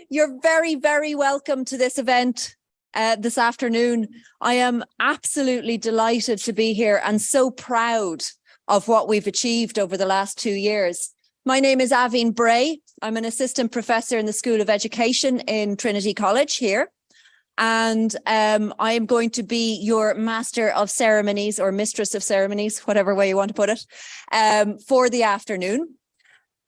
You're very, very welcome to this event this afternoon. I am absolutely delighted to be here and so proud of what we've achieved over the last 2 years. My name is Aveen Bray. I'm an assistant professor in the School of Education in Trinity College here. And I am going to be your Master of Ceremonies or Mistress of Ceremonies, whatever way you want to put it, for the afternoon.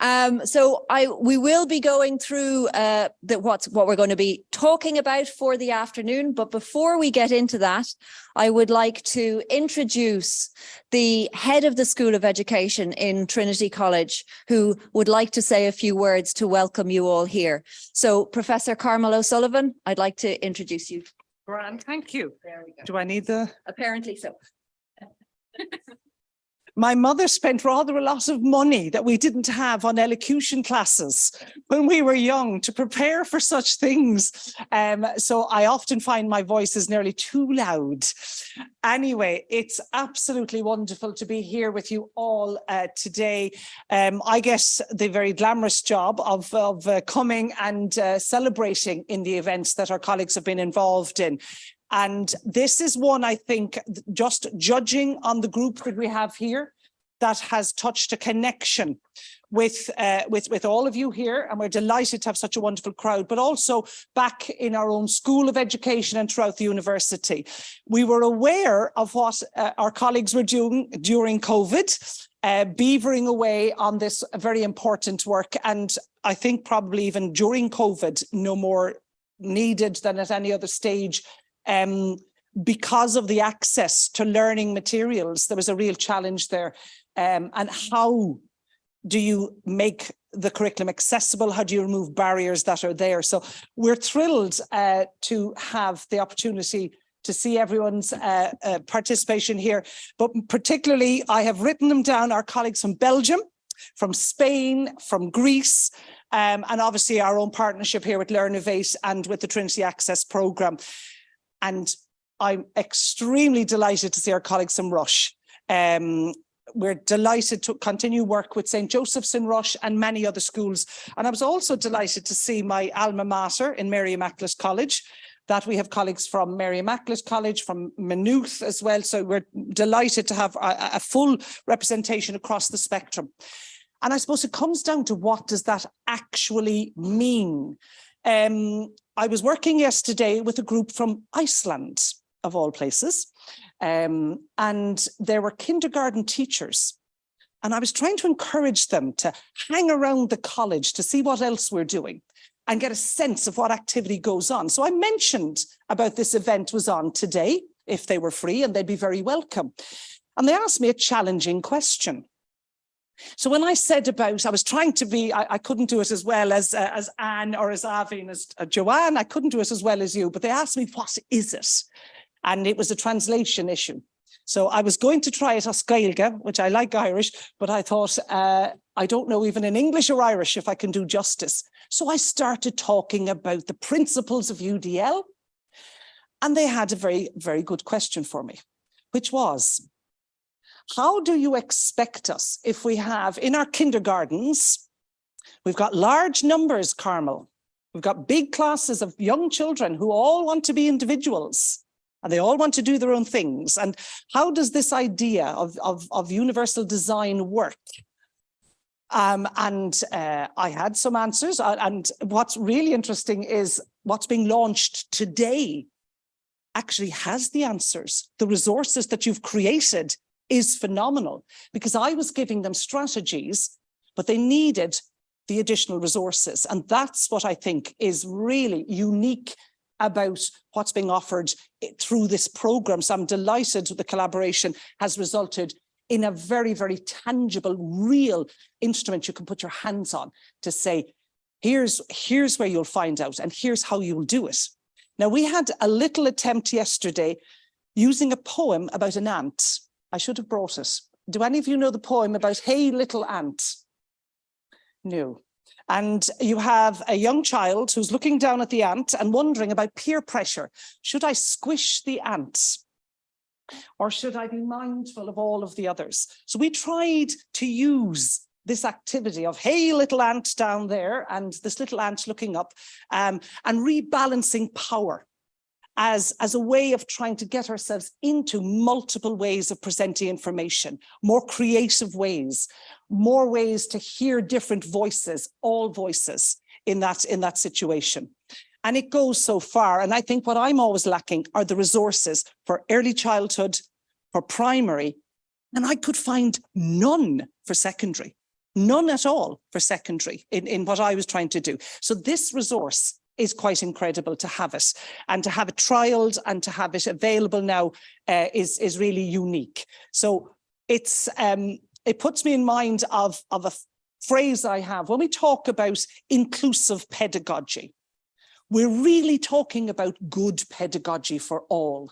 We will be going through what we're going to be talking about for the afternoon. But before we get into that, I would like to introduce the head of the School of Education in Trinity College, who would like to say a few words to welcome you all here. So Professor Carmel O'Sullivan, I'd like to introduce you. Grand, thank you. There we go. Do I need the? Apparently so. My mother spent rather a lot of money that we didn't have on elocution classes when we were young to prepare for such things. So I often find my voice is nearly too loud. Anyway, it's absolutely wonderful to be here with you all today. I get the very glamorous job of coming and celebrating in the events that our colleagues have been involved in. And this is one, I think, just judging on the group that we have here, that has touched a connection with all of you here. And we're delighted to have such a wonderful crowd, but also back in our own School of Education and throughout the university. We were aware of what our colleagues were doing during COVID, beavering away on this very important work. And I think probably even during COVID, no more needed than at any other stage. Because of the access to learning materials, there was a real challenge there. And how do you make the curriculum accessible? How do you remove barriers that are there? So we're thrilled to have the opportunity to see everyone's participation here. But particularly, I have written them down, our colleagues from Belgium, from Spain, from Greece, and obviously our own partnership here with Learnovate and with the Trinity Access Programme. And I'm extremely delighted to see our colleagues in Rush. We're delighted to continue work with St. Joseph's in Rush and many other schools. And I was also delighted to see my alma mater in Mary Immaculate College, that we have colleagues from Mary Immaculate College, from Maynooth as well. So we're delighted to have a full representation across the spectrum. And I suppose it comes down to, what does that actually mean? I was working yesterday with a group from Iceland, of all places, and there were kindergarten teachers. And I was trying to encourage them to hang around the college to see what else we're doing and get a sense of what activity goes on. So I mentioned about this event was on today, if they were free, and they'd be very welcome. And they asked me a challenging question. So when I said about, I was trying to be, I couldn't do it as well as Anne or as Aveen, as Joanne, I couldn't do it as well as you, but they asked me, what is it? And it was a translation issue. So I was going to try it as Gaeilge, which I like Irish, but I thought, I don't know even in English or Irish if I can do justice. So I started talking about the principles of UDL, and they had a very, very good question for me, which was, how do you expect us, if we have in our kindergartens, we've got large numbers, Carmel, we've got big classes of young children who all want to be individuals and they all want to do their own things. And how does this idea of universal design work? I had some answers. And what's really interesting is what's being launched today actually has the answers. The resources that you've created is phenomenal, because I was giving them strategies, but they needed the additional resources. And that's what I think is really unique about what's being offered through this program. So I'm delighted the collaboration has resulted in a very, very tangible, real instrument you can put your hands on to say, here's where you'll find out, and here's how you'll do it. Now, we had a little attempt yesterday using a poem about an ant. I should have brought it. Do any of you know the poem about Hey Little Ant? No. And you have a young child who's looking down at the ant and wondering about peer pressure. Should I squish the ant? Or should I be mindful of all of the others? So we tried to use this activity of, hey, little ant down there, and this little ant looking up, and rebalancing power as a way of trying to get ourselves into multiple ways of presenting information, more creative ways, more ways to hear different voices, all voices in that situation. And it goes so far. And I think what I'm always lacking are the resources for early childhood, for primary, and I could find none for secondary, none at all for secondary in what I was trying to do. So this resource is quite incredible to have it, and to have it trialed and to have it available now is really unique. So it's it puts me in mind of a phrase I have when we talk about inclusive pedagogy. We're really talking about good pedagogy for all,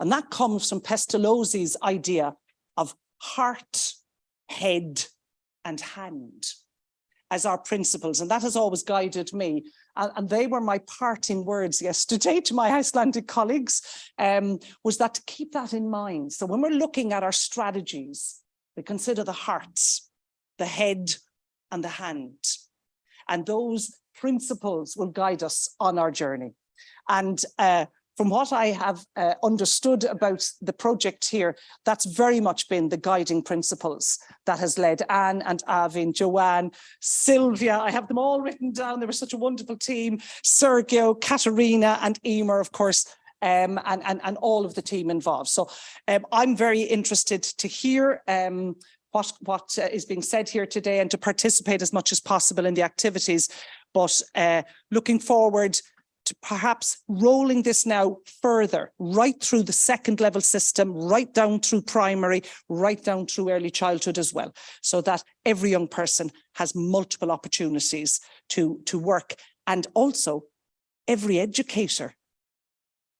and that comes from Pestalozzi's idea of heart, head, and hand as our principles, and that has always guided me. And they were my parting words yesterday to my Icelandic colleagues, was that to keep that in mind. So when we're looking at our strategies, we consider the hearts, the head, and the hand. And those principles will guide us on our journey. And from what I have understood about the project here, that's very much been the guiding principles that has led Anne and Avin, Joanne, Sylvia. I have them all written down. They were such a wonderful team. Sergio, Katerina, and Emer, of course, and all of the team involved. So I'm very interested to hear what is being said here today and to participate as much as possible in the activities. But looking forward to perhaps rolling this now further, right through the second level system, right down through primary, right down through early childhood as well, so that every young person has multiple opportunities to work. And also every educator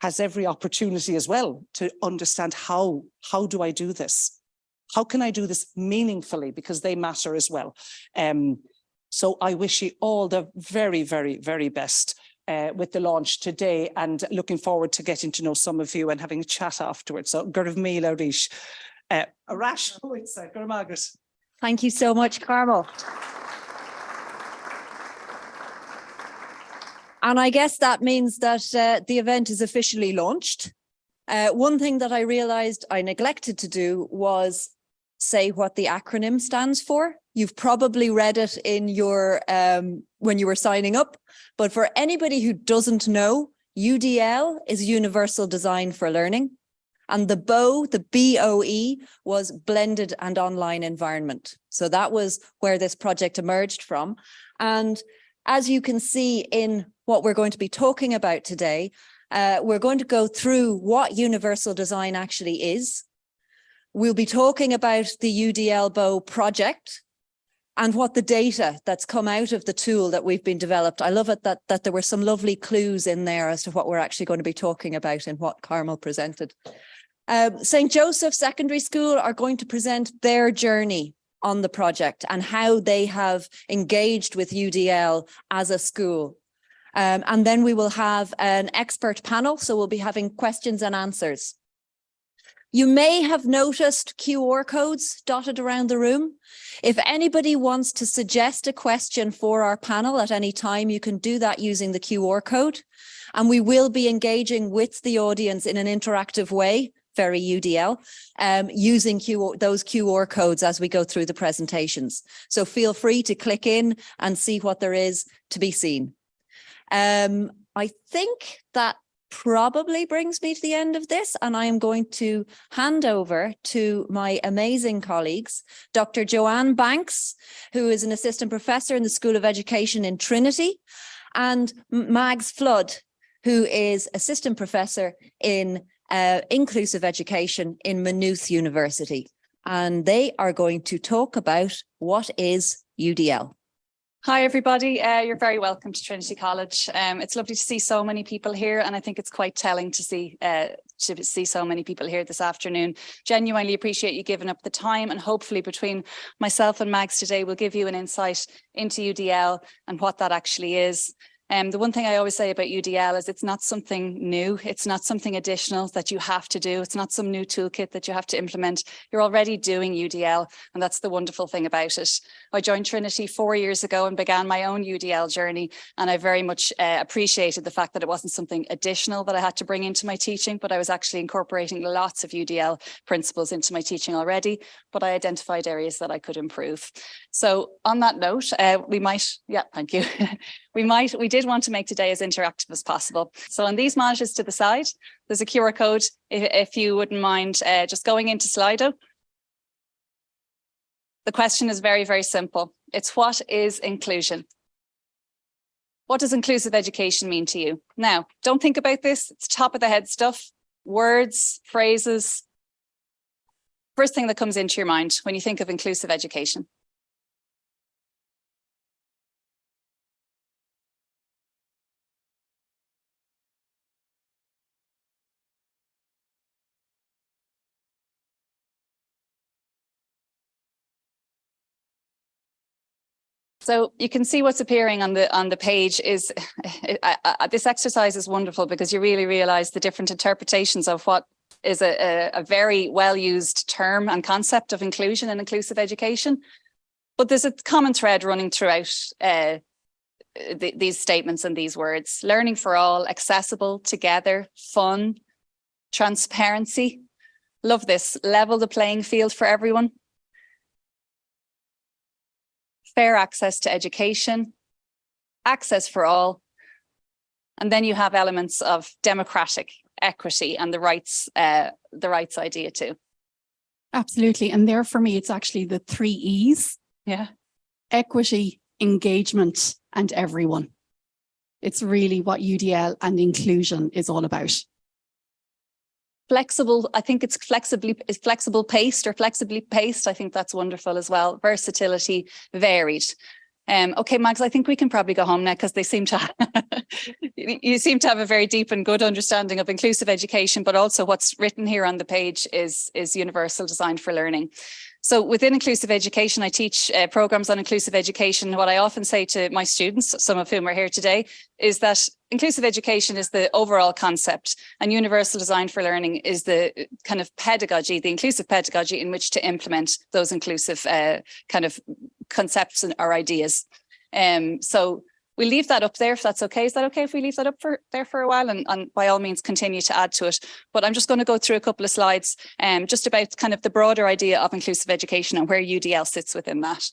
has every opportunity as well to understand how do I do this? How can I do this meaningfully? Because they matter as well. So I wish you all the very, very, very best with the launch today, and looking forward to getting to know some of you and having a chat afterwards. So, Gurv Mila Rish, Arash, Margaret. Thank you so much, Carmel. And I guess that means that the event is officially launched. One thing that I realized I neglected to do was say what the acronym stands for. You've probably read it in your when you were signing up, but for anybody who doesn't know, UDL is Universal Design for Learning, and the BOE, the BOE, was Blended and Online Environment. So that was where this project emerged from. And as you can see in what we're going to be talking about today, we're going to go through what universal design actually is. We'll be talking about the UDL-BOE project and what the data that's come out of the tool that we've been developed. I love it that there were some lovely clues in there as to what we're actually going to be talking about in what Carmel presented. St. Joseph Secondary School are going to present their journey on the project and how they have engaged with UDL as a school. And then we will have an expert panel, so we'll be having questions and answers. You may have noticed QR codes dotted around the room. If anybody wants to suggest a question for our panel at any time, you can do that using the QR code. And we will be engaging with the audience in an interactive way, very UDL, using those QR codes as we go through the presentations. So feel free to click in and see what there is to be seen. I think that probably brings me to the end of this, and I am going to hand over to my amazing colleagues, Dr. Joanne Banks, who is an assistant professor in the School of Education in Trinity, and Mags Flood, who is assistant professor in inclusive education in Maynooth University. And they are going to talk about what is UDL. Hi, everybody. You're very welcome to Trinity College. It's lovely to see so many people here, and I think it's quite telling to see so many people here this afternoon. Genuinely appreciate you giving up the time, and hopefully between myself and Mags today, we'll give you an insight into UDL and what that actually is. The one thing I always say about UDL is it's not something new. It's not something additional that you have to do. It's not some new toolkit that you have to implement. You're already doing UDL, and that's the wonderful thing about it. I joined Trinity 4 years ago and began my own UDL journey, and I very much appreciated the fact that it wasn't something additional that I had to bring into my teaching, but I was actually incorporating lots of UDL principles into my teaching already, but I identified areas that I could improve. So on that note, thank you. We did want to make today as interactive as possible. So on these monitors to the side, there's a QR code. If you wouldn't mind just going into Slido. The question is very, very simple. It's what is inclusion? What does inclusive education mean to you? Now, don't think about this. It's top of the head stuff, words, phrases. First thing that comes into your mind when you think of inclusive education. So you can see what's appearing on the page is this exercise is wonderful because you really realize the different interpretations of what is a very well used term and concept of inclusion and inclusive education. But there's a common thread running throughout these statements and these words. Learning for all, accessible, together, fun, transparency. Love this. Level the playing field for everyone. Fair access to education, access for all. And then you have elements of democratic equity and the rights idea too. Absolutely. And there for me, it's actually the 3 E's. Yeah. Equity, Engagement, and everyone. It's really what UDL and inclusion is all about. Flexible, I think it's flexible paced or flexibly paced. I think that's wonderful as well. Versatility, varied. Okay, Mags, I think we can probably go home now because they seem to you seem to have a very deep and good understanding of inclusive education, but also what's written here on the page is universal design for learning. So within inclusive education, I teach programs on inclusive education. What I often say to my students, some of whom are here today, is that inclusive education is the overall concept and universal design for learning is the kind of pedagogy, the inclusive pedagogy in which to implement those inclusive kind of concepts or ideas. So we'll leave that up there if that's okay. Is that okay if we leave that up there for a while and by all means continue to add to it? But I'm just going to go through a couple of slides just about kind of the broader idea of inclusive education and where UDL sits within that.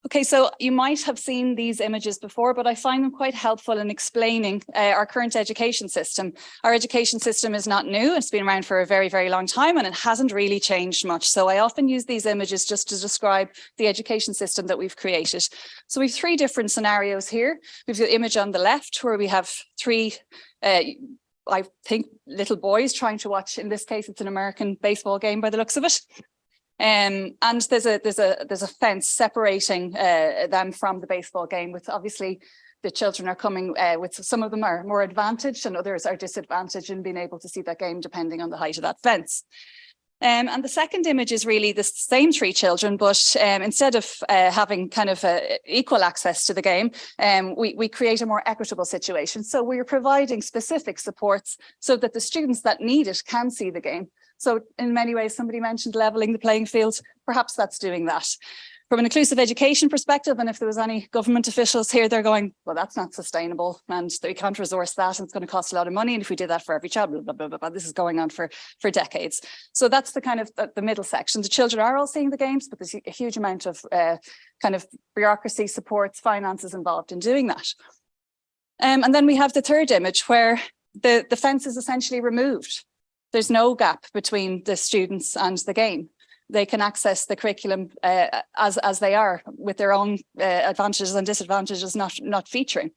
Okay, so you might have seen these images before, but I find them quite helpful in explaining our current education system. Our education system is not new. It's been around for a very, very long time and it hasn't really changed much. So I often use these images just to describe the education system that we've created. So we have 3 different scenarios here. We've the image on the left where we have 3 I think little boys trying to watch, in this case, it's an American baseball game by the looks of it. And there's a fence separating them from the baseball game, with obviously the children are coming with some of them are more advantaged and others are disadvantaged in being able to see that game depending on the height of that fence. And the second image is really the same 3 children, but instead of having kind of equal access to the game, we create a more equitable situation. So we're providing specific supports so that the students that need it can see the game. So in many ways, somebody mentioned leveling the playing field. Perhaps that's doing that. From an inclusive education perspective, and if there was any government officials here, they're going, well, that's not sustainable and we can't resource that and it's going to cost a lot of money. And if we did that for every child, blah, blah, blah, blah, blah, this is going on for decades. So that's the kind of the middle section. The children are all seeing the games, but there's a huge amount of kind of bureaucracy, supports, finances involved in doing that. And then we have the third image where the fence is essentially removed. There's no gap between the students and the game. They can access the curriculum as they are, with their own advantages and disadvantages not featuring.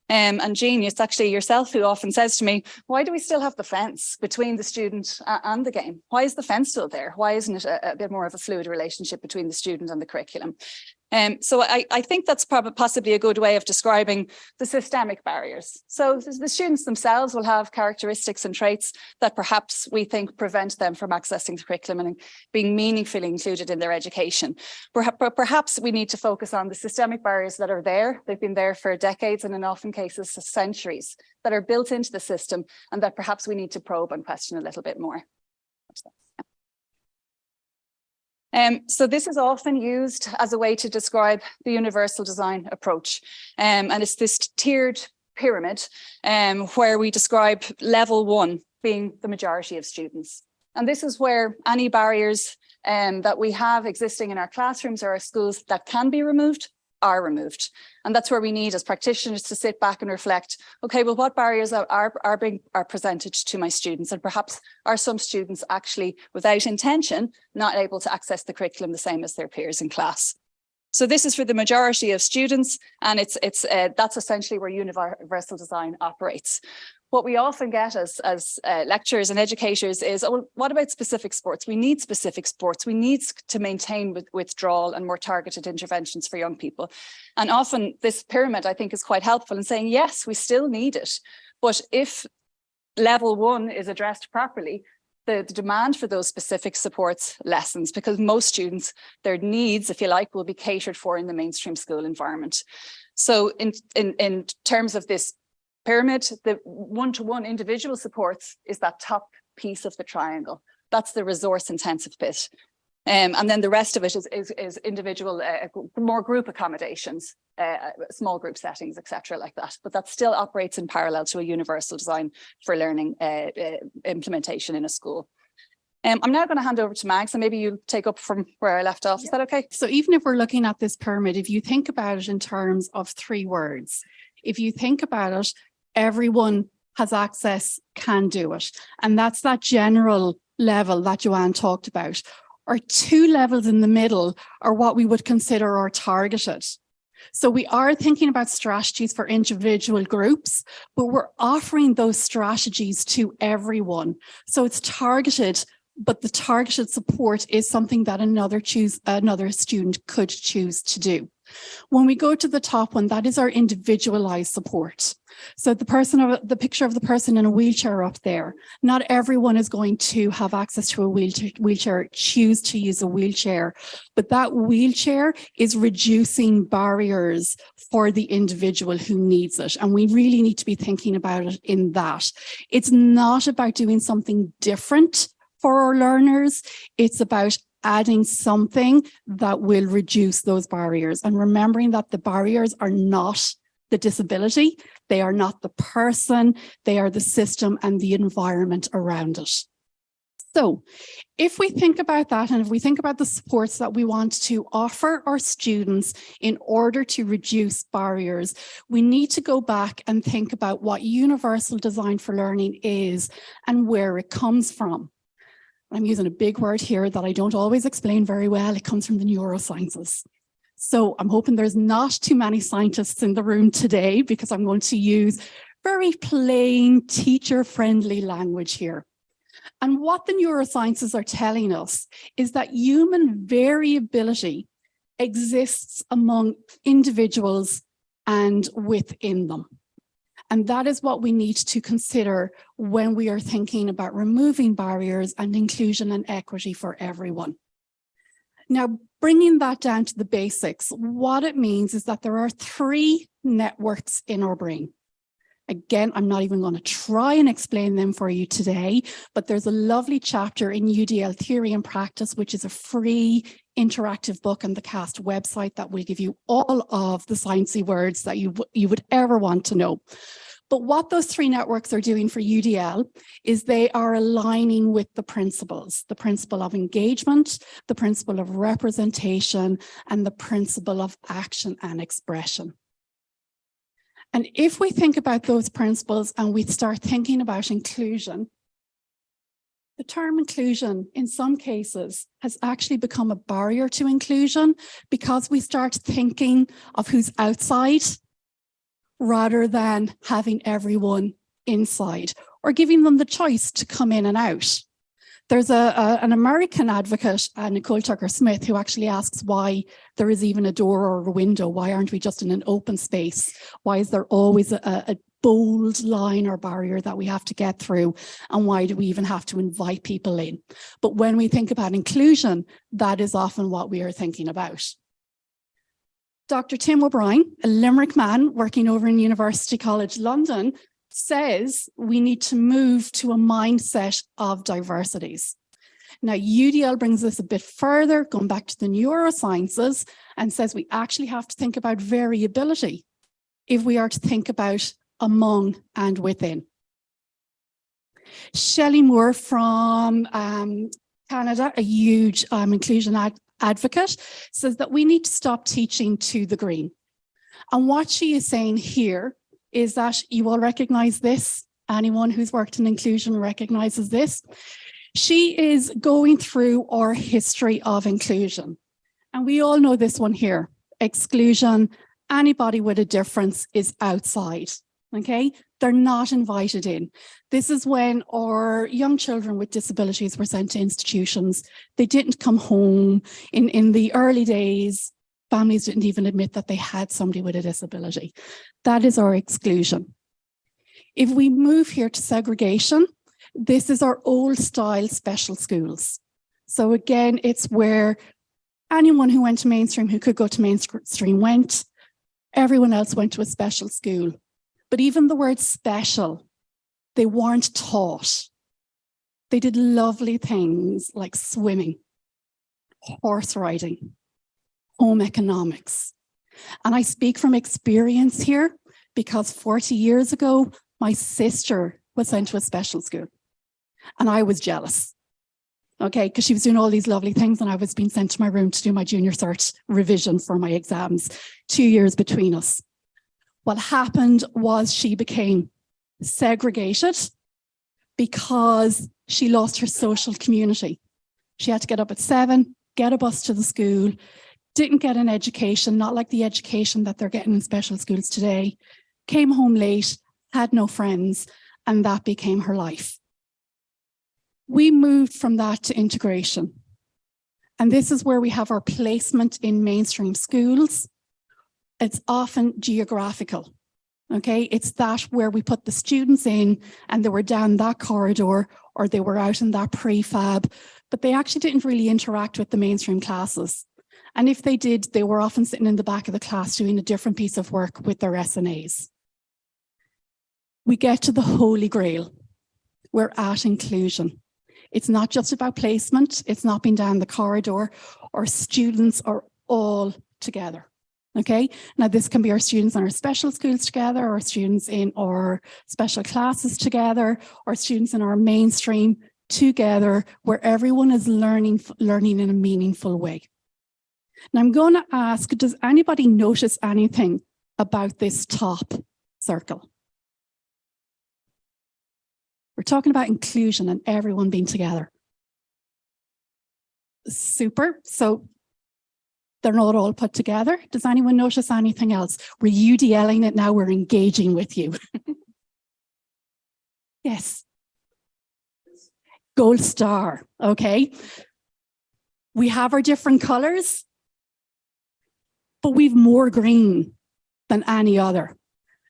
And Jean, it's actually yourself who often says to me, why do we still have the fence between the student and the game? Why is the fence still there? Why isn't it a bit more of a fluid relationship between the student and the curriculum? So I think that's possibly a good way of describing the systemic barriers. So the students themselves will have characteristics and traits that perhaps we think prevent them from accessing the curriculum and being meaningfully included in their education. Perhaps we need to focus on the systemic barriers that are there. They've been there for decades and in often cases centuries, that are built into the system and that perhaps we need to probe and question a little bit more. So this is often used as a way to describe the universal design approach. And it's this tiered pyramid where we describe level 1 being the majority of students. And this is where any barriers that we have existing in our classrooms or our schools that can be removed are removed. And that's where we need as practitioners to sit back and reflect, okay, well, what barriers are presented to my students? And perhaps are some students actually, without intention, not able to access the curriculum the same as their peers in class? So this is for the majority of students, and that's essentially where universal design operates. What we often get as lecturers and educators is, oh, well, what about specific sports? We need specific sports. We need to maintain withdrawal and more targeted interventions for young people. And often this pyramid, I think, is quite helpful in saying, yes, we still need it. But if level 1 is addressed properly, the demand for those specific supports lessens, because most students, their needs, if you like, will be catered for in the mainstream school environment. So in terms of this pyramid, the one-to-one individual supports is that top piece of the triangle. That's the resource intensive bit. And then the rest of it is individual, more group accommodations, small group settings, etc., like that. But that still operates in parallel to a universal design for learning implementation in a school. I'm now going to hand over to Mags, and maybe you take up from where I left off. Is that okay? So even if we're looking at this pyramid, if you think about it in terms of 3 words, if you think about it, everyone has access, can do it. And that's that general level that Joanne talked about. Our 2 levels in the middle are what we would consider our targeted. So we are thinking about strategies for individual groups, but we're offering those strategies to everyone. So it's targeted, but the targeted support is something that another student could choose to do. When we go to the top one, that is our individualized support. So the picture of the person in a wheelchair up there, not everyone is going to have access to a wheelchair, choose to use a wheelchair, but that wheelchair is reducing barriers for the individual who needs it. And we really need to be thinking about it in that. It's not about doing something different for our learners. It's about adding something that will reduce those barriers, and remembering that the barriers are not the disability, they are not the person, they are the system and the environment around it. So if we think about that, and if we think about the supports that we want to offer our students in order to reduce barriers, we need to go back and think about what universal design for learning is and where it comes from. I'm using a big word here that I don't always explain very well. It comes from the neurosciences. So I'm hoping there's not too many scientists in the room today, because I'm going to use very plain teacher-friendly language here. And what the neurosciences are telling us is that human variability exists among individuals and within them. And that is what we need to consider when we are thinking about removing barriers and inclusion and equity for everyone. Now, bringing that down to the basics, what it means is that there are 3 networks in our brain. Again, I'm not even going to try and explain them for you today, but there's a lovely chapter in UDL Theory and Practice, which is a free interactive book on the CAST website that will give you all of the sciencey words that you would ever want to know. But what those 3 networks are doing for UDL is they are aligning with the principles, the principle of engagement, the principle of representation, and the principle of action and expression. And if we think about those principles and we start thinking about inclusion, the term inclusion in some cases has actually become a barrier to inclusion, because we start thinking of who's outside rather than having everyone inside or giving them the choice to come in and out. There's an American advocate, Nicole Tucker-Smith, who actually asks why there is even a door or a window. Why aren't we just in an open space? Why is there always a bold line or barrier that we have to get through? And why do we even have to invite people in? But when we think about inclusion, that is often what we are thinking about. Dr. Tim O'Brien, a Limerick man working over in University College London, says we need to move to a mindset of diversities. Now, UDL brings this a bit further, going back to the neurosciences, and says we actually have to think about variability if we are to think about among and within. Shelley Moore from Canada, a huge inclusion advocate, says that we need to stop teaching to the green. And what she is saying here is that you all recognize this. Anyone who's worked in inclusion recognizes this. She is going through our history of inclusion. And we all know this one here. Exclusion, anybody with a difference is outside, okay? They're not invited in. This is when our young children with disabilities were sent to institutions. They didn't come home. In the early days, families didn't even admit that they had somebody with a disability. That is our exclusion. If we move here to segregation, this is our old style special schools. So again, it's where anyone who went to mainstream, who could go to mainstream went, everyone else went to a special school. But even the word special, they weren't taught. They did lovely things like swimming, horse riding, home economics. And I speak from experience here because 40 years ago, my sister was sent to a special school and I was jealous, okay, because she was doing all these lovely things and I was being sent to my room to do my junior cert revision for my exams, 2 years between us. What happened was she became segregated because she lost her social community. She had to get up at 7, get a bus to the school, didn't get an education, not like the education that they're getting in special schools today, came home late, had no friends, and that became her life. We moved from that to integration. And this is where we have our placement in mainstream schools. It's often geographical, okay? It's that where we put the students in and they were down that corridor or they were out in that prefab, but they actually didn't really interact with the mainstream classes. And if they did, they were often sitting in the back of the class doing a different piece of work with their SNAs. We get to the Holy Grail. We're at inclusion. It's not just about placement. It's not being down the corridor. Our students are all together. Okay, now this can be our students in our special schools together, our students in our special classes together, or students in our mainstream together, where everyone is learning in a meaningful way. Now I'm going to ask, does anybody notice anything about this top circle? We're talking about inclusion and everyone being together. Super. So they're not all put together. Does anyone notice anything else? We're UDLing it now, we're engaging with you. Yes. Gold star, okay. We have our different colors, but we've more green than any other.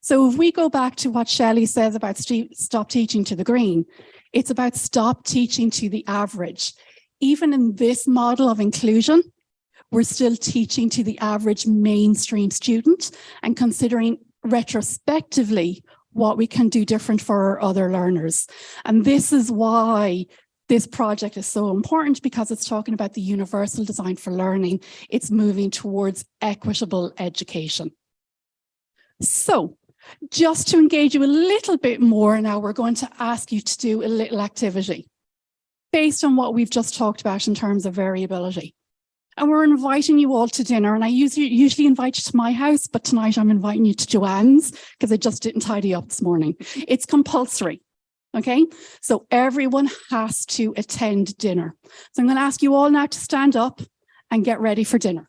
So if we go back to what Shelley says about stop teaching to the green, it's about stop teaching to the average. Even in this model of inclusion, we're still teaching to the average mainstream student and considering retrospectively what we can do different for our other learners. And this is why this project is so important, because it's talking about the universal design for learning. It's moving towards equitable education. So just to engage you a little bit more now, we're going to ask you to do a little activity based on what we've just talked about in terms of variability. And we're inviting you all to dinner. And I usually invite you to my house, but tonight I'm inviting you to Joanne's because I just didn't tidy up this morning. It's compulsory, okay? So everyone has to attend dinner. So I'm going to ask you all now to stand up and get ready for dinner.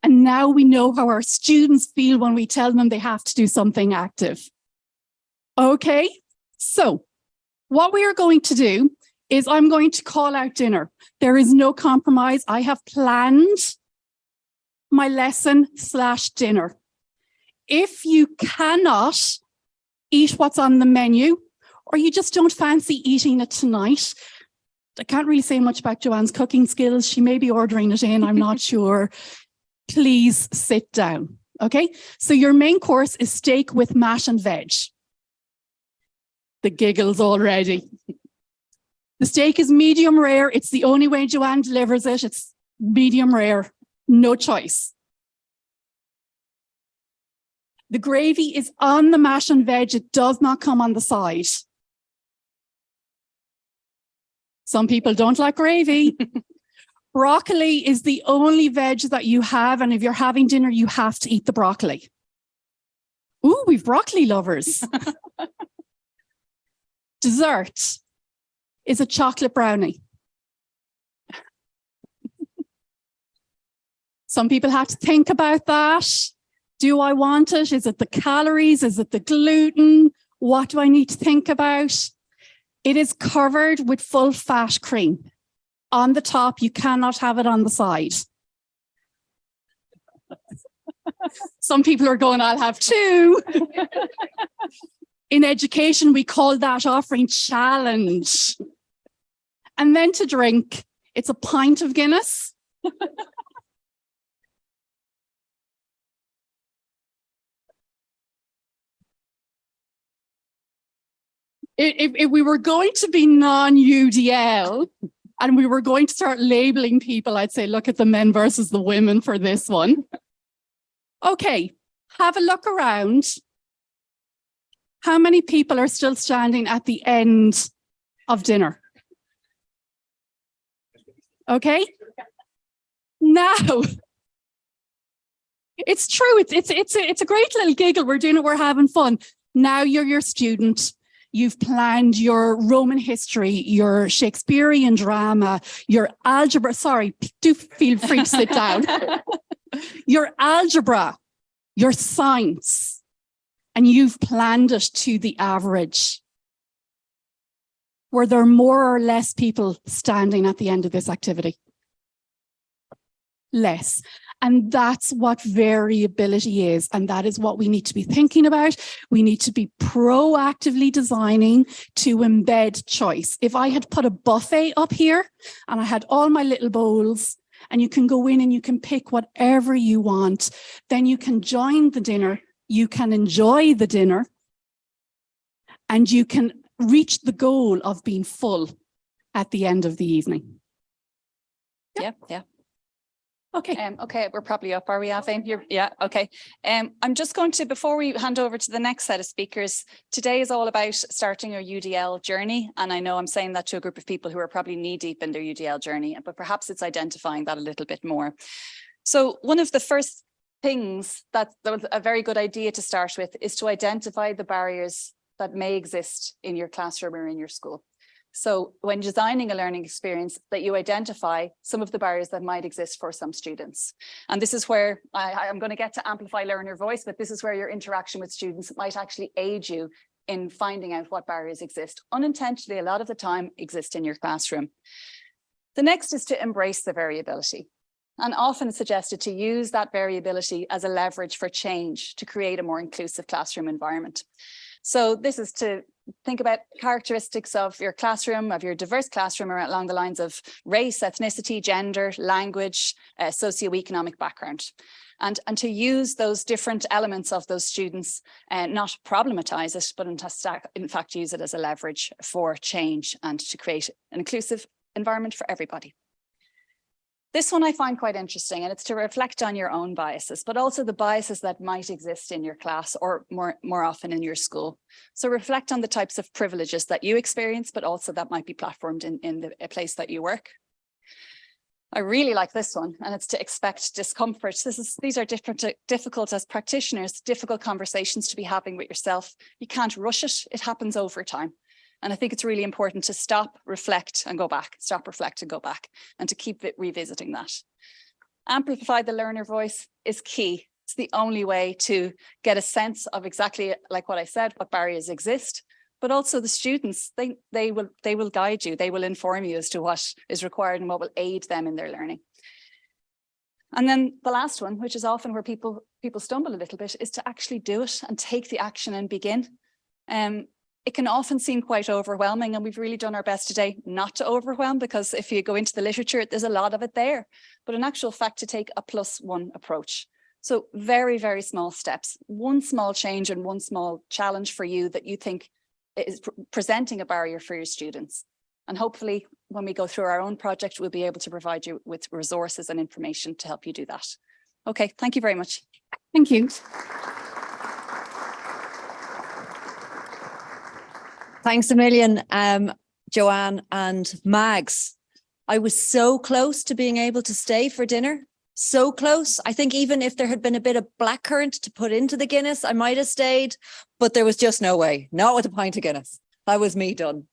And now we know how our students feel when we tell them they have to do something active. Okay, so what we are going to do is I'm going to call out dinner. There is no compromise. I have planned my lesson/dinner. If you cannot eat what's on the menu, or you just don't fancy eating it tonight, I can't really say much about Joanne's cooking skills. She may be ordering it in, I'm not sure. Please sit down, okay? So your main course is steak with mash and veg. The giggles already. The steak is medium rare. It's the only way Joanne delivers it. It's medium rare, no choice. The gravy is on the mash and veg. It does not come on the side. Some people don't like gravy. Broccoli is the only veg that you have. And if you're having dinner, you have to eat the broccoli. Ooh, we've broccoli lovers. Dessert is a chocolate brownie. Some people have to think about that. Do I want it? Is it the calories? Is it the gluten? What do I need to think about? It is covered with full fat cream. On the top, you cannot have it on the side. Some people are going, I'll have two. In education, we call that offering challenge. And then to drink, it's a pint of Guinness. If we were going to be non-UDL and we were going to start labeling people, I'd say, look at the men versus the women for this one. Okay, have a look around. How many people are still standing at the end of dinner? Okay. Now, it's true. It's a great little giggle. We're doing it. We're having fun. Now you're your student. You've planned your Roman history, your Shakespearean drama, your algebra. Sorry, do feel free to sit down. Your algebra, your science, and you've planned it to the average. Were there more or less people standing at the end of this activity? Less. And that's what variability is. And that is what we need to be thinking about. We need to be proactively designing to embed choice. If I had put a buffet up here and I had all my little bowls and you can go in and you can pick whatever you want, then you can join the dinner, you can enjoy the dinner, and you can reach the goal of being full at the end of the evening. Yeah. Okay. Okay, we're probably up. Are we, Avane? Yeah, okay. I'm just going to, before we hand over to the next set of speakers, today is all about starting your UDL journey. And I know I'm saying that to a group of people who are probably knee deep in their UDL journey, but perhaps it's identifying that a little bit more. So one of the first things that was a very good idea to start with is to identify the barriers that may exist in your classroom or in your school. So when designing a learning experience, that you identify some of the barriers that might exist for some students. And this is where I'm going to get to amplify learner voice, but this is where your interaction with students might actually aid you in finding out what barriers exist. Unintentionally, a lot of the time exist in your classroom. The next is to embrace the variability. And often suggested to use that variability as a leverage for change to create a more inclusive classroom environment. So this is to think about characteristics of your classroom, of your diverse classroom, along the lines of race, ethnicity, gender, language, socioeconomic background. And to use those different elements of those students, not problematize it, but in fact use it as a leverage for change and to create an inclusive environment for everybody. This one I find quite interesting, and it's to reflect on your own biases, but also the biases that might exist in your class or more often in your school. So reflect on the types of privileges that you experience, but also that might be platformed in the place that you work. I really like this one, and it's to expect discomfort. These are difficult as practitioners, difficult conversations to be having with yourself. You can't rush it. It happens over time. And I think it's really important to stop, reflect and go back, stop, reflect and go back, and to keep revisiting that. Amplify the learner voice is key. It's the only way to get a sense of exactly like what I said, what barriers exist, but also the students, they will guide you, they will inform you as to what is required and what will aid them in their learning. And then the last one, which is often where people stumble a little bit, is to actually do it and take the action and begin. It can often seem quite overwhelming, and we've really done our best today not to overwhelm, because if you go into the literature, there's a lot of it there. But in actual fact, to take a +1 approach. So very, very small steps, one small change and one small challenge for you that you think is presenting a barrier for your students. And hopefully when we go through our own project, we'll be able to provide you with resources and information to help you do that. Okay, thank you very much. Thank you. Thanks a million, Joanne and Mags. I was so close to being able to stay for dinner. So close. I think even if there had been a bit of blackcurrant to put into the Guinness, I might have stayed, but there was just no way. Not with a pint of Guinness. That was me done.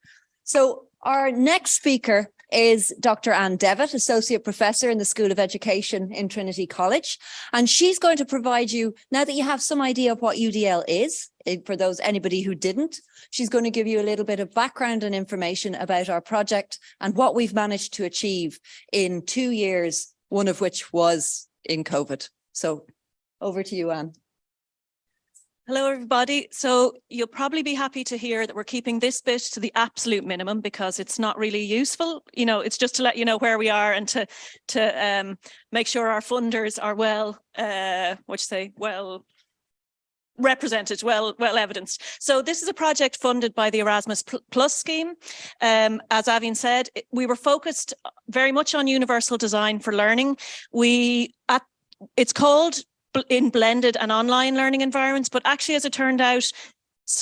So our next speaker is Dr. Anne Devitt, Associate Professor in the School of Education in Trinity College. And she's going to provide you, now that you have some idea of what UDL is, for anybody who didn't, she's going to give you a little bit of background and information about our project and what we've managed to achieve in 2 years, one of which was in COVID. So over to you, Anne. Hello, everybody. So you'll probably be happy to hear that we're keeping this bit to the absolute minimum because it's not really useful. You know, it's just to let you know where we are and to make sure our funders are well represented, well evidenced. So this is a project funded by the Erasmus Plus scheme. As Avian said, we were focused very much on universal design for learning. It's called in blended and online learning environments, but actually, as it turned out,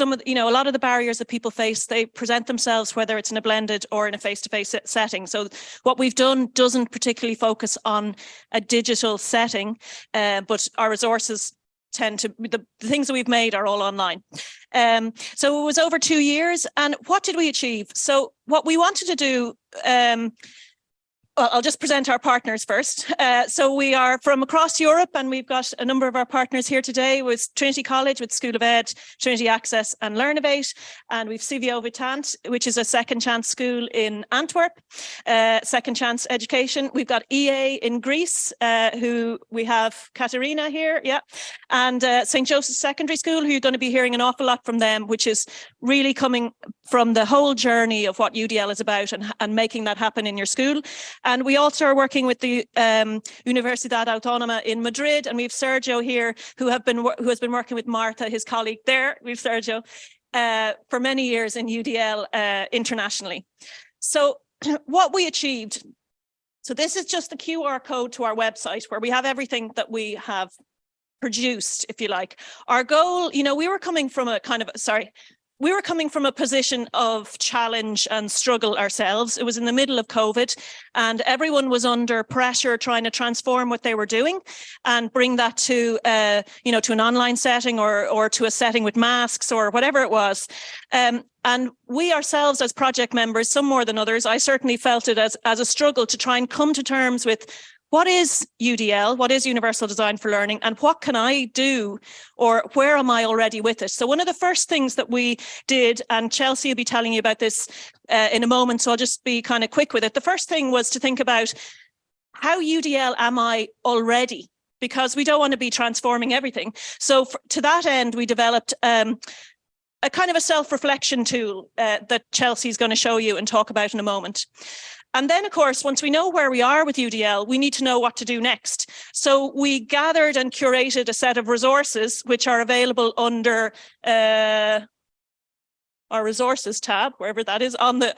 a lot of the barriers that people face, they present themselves whether it's in a blended or in a face-to-face setting. So what we've done doesn't particularly focus on a digital setting, but our resources tend to, the things that we've made are all online. So it was over 2 years. And what did we achieve? So what we wanted to do, well, I'll just present our partners first. So we are from across Europe, and we've got a number of our partners here today with Trinity College, with School of Ed, Trinity Access and Learnovate. And we've CVO Vitant, which is a second chance school in Antwerp, second chance education. We've got EA in Greece, who we have Katerina here, yeah. And St. Joseph's Secondary School, who you're going to be hearing an awful lot from them, which is really coming from the whole journey of what UDL is about and making that happen in your school. And we also are working with the Universidad Autónoma in Madrid, and we have Sergio here, who has been working with Martha, his colleague there. We have Sergio for many years in UDL internationally. So what we achieved. So this is just the QR code to our website where we have everything that we have produced, if you like. Our goal, we were coming from a position of challenge and struggle ourselves. It was in the middle of COVID, and everyone was under pressure trying to transform what they were doing and bring that to, to an online setting or to a setting with masks or whatever it was. And we ourselves as project members, some more than others, I certainly felt it as a struggle to try and come to terms with what is UDL, what is Universal Design for Learning, and what can I do, or where am I already with it? So one of the first things that we did, and Chelsea will be telling you about this in a moment, so I'll just be kind of quick with it. The first thing was to think about how UDL am I already, because we don't want to be transforming everything. So to that end, we developed a kind of a self-reflection tool that Chelsea's going to show you and talk about in a moment. And then, of course, once we know where we are with UDL, we need to know what to do next. So we gathered and curated a set of resources which are available under our resources tab, wherever that is, on the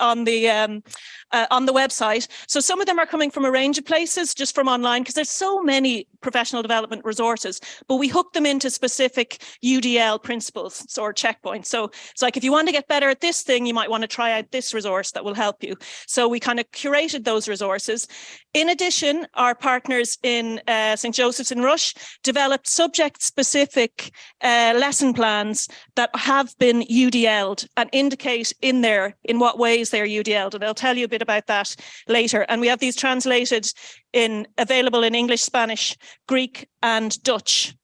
website. So some of them are coming from a range of places, just from online, because there's so many professional development resources, but we hook them into specific UDL principles or checkpoints. So it's like, if you want to get better at this thing, you might want to try out this resource that will help you. So we kind of curated those resources. In addition, our partners in St. Joseph's in Rush developed subject-specific lesson plans that have been UDL'd and indicate in there in what ways they're UDL'd, and they'll tell you a bit about that later. And we have these translated available in English, Spanish, Greek and Dutch.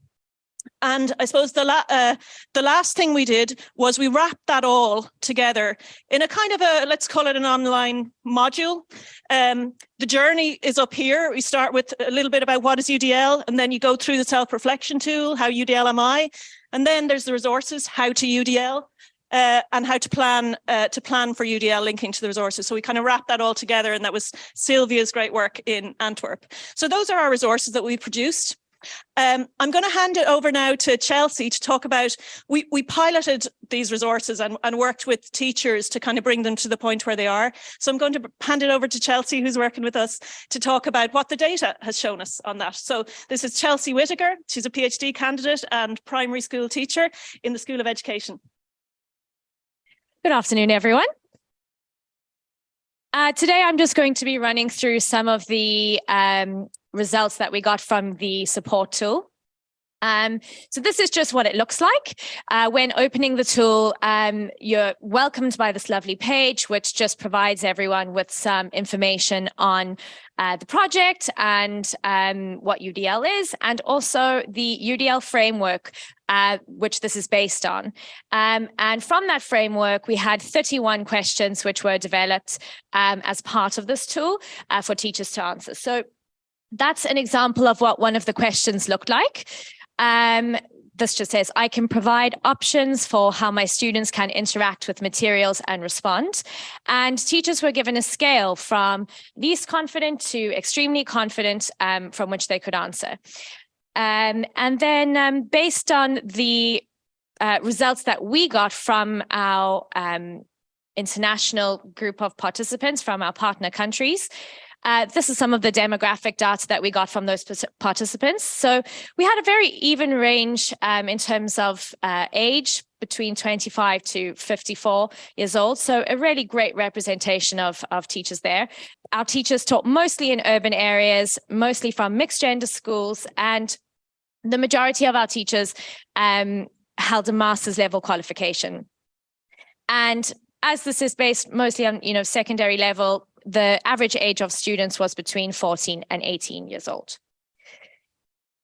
And I suppose the last thing we did was we wrapped that all together in a kind of a, let's call it an online module. The journey is up here. We start with a little bit about what is UDL, and then you go through the self-reflection tool, how UDL am I? And then there's the resources, how to UDL, and how to plan for UDL linking to the resources. So we kind of wrapped that all together, and that was Sylvia's great work in Antwerp. So those are our resources that we produced. I'm going to hand it over now to Chelsea to talk about, we piloted these resources and worked with teachers to kind of bring them to the point where they are. So I'm going to hand it over to Chelsea, who's working with us, to talk about what the data has shown us on that. So this is Chelsea Whittaker. She's a PhD candidate and primary school teacher in the School of Education. Good afternoon, everyone. Today, I'm just going to be running through some of the results that we got from the support tool. So this is just what it looks like. When opening the tool, you're welcomed by this lovely page, which just provides everyone with some information on the project and what UDL is, and also the UDL framework, which this is based on. And from that framework, we had 31 questions which were developed as part of this tool for teachers to answer. So that's an example of what one of the questions looked like. This just says, I can provide options for how my students can interact with materials and respond. And teachers were given a scale from least confident to extremely confident from which they could answer. And then based on the results that we got from our international group of participants from our partner countries, this is some of the demographic data that we got from those participants. So we had a very even range in terms of age, between 25 to 54 years old. So a really great representation of teachers there. Our teachers taught mostly in urban areas, mostly from mixed gender schools, and the majority of our teachers held a master's level qualification. And as this is based mostly on, secondary level, the average age of students was between 14 and 18 years old.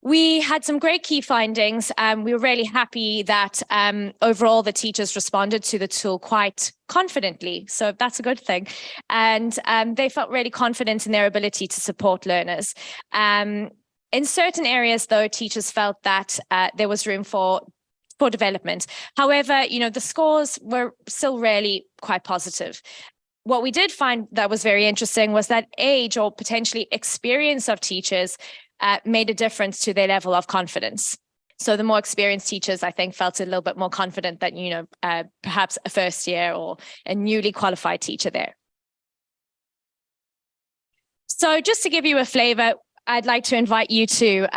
We had some great key findings. We were really happy that overall the teachers responded to the tool quite confidently. So that's a good thing. And they felt really confident in their ability to support learners. In certain areas, though, teachers felt that there was room for development. However, the scores were still really quite positive. What we did find that was very interesting was that age or potentially experience of teachers made a difference to their level of confidence. So the more experienced teachers, I think, felt a little bit more confident than, perhaps a first year or a newly qualified teacher there. So just to give you a flavor, I'd like to invite you to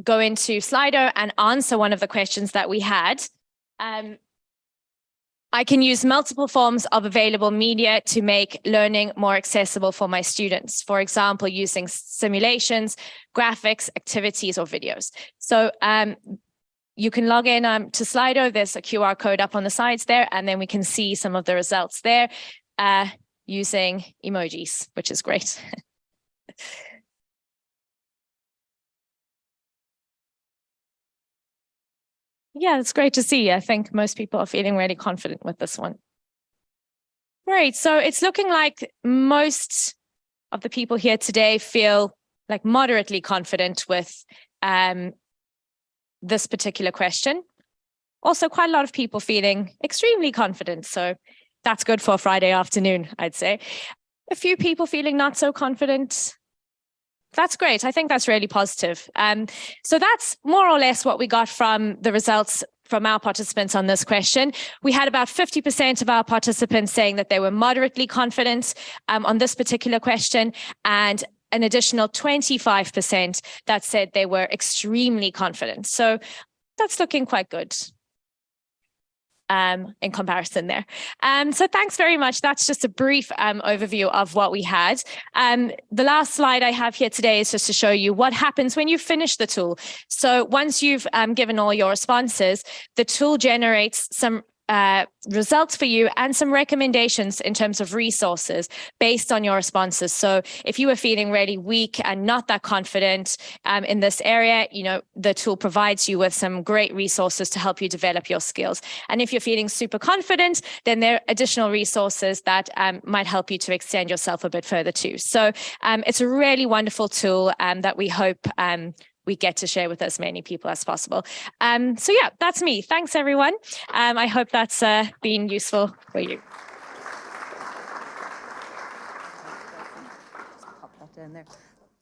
go into Slido and answer one of the questions that we had. I can use multiple forms of available media to make learning more accessible for my students. For example, using simulations, graphics, activities, or videos. So you can log in to Slido. There's a QR code up on the sides there, and then we can see some of the results there using emojis, which is great. Yeah, it's great to see. I think most people are feeling really confident with this one. Great. So it's looking like most of the people here today feel like moderately confident with this particular question. Also, quite a lot of people feeling extremely confident. So that's good for a Friday afternoon, I'd say. A few people feeling not so confident. That's great. I think that's really positive. So that's more or less what we got from the results from our participants on this question. We had about 50% of our participants saying that they were moderately confident on this particular question, and an additional 25% that said they were extremely confident. So that's looking quite good in comparison there. So thanks very much. That's just a brief overview of what we had. The last slide I have here today is just to show you what happens when you finish the tool. So once you've given all your responses, the tool generates some results for you and some recommendations in terms of resources based on your responses. So if you are feeling really weak and not that confident in this area, you know, the tool provides you with some great resources to help you develop your skills. And if you're feeling super confident, then there are additional resources that might help you to extend yourself a bit further too. So it's a really wonderful tool that we hope we get to share with as many people as possible. So yeah, that's me. Thanks, everyone. I hope that's been useful for you.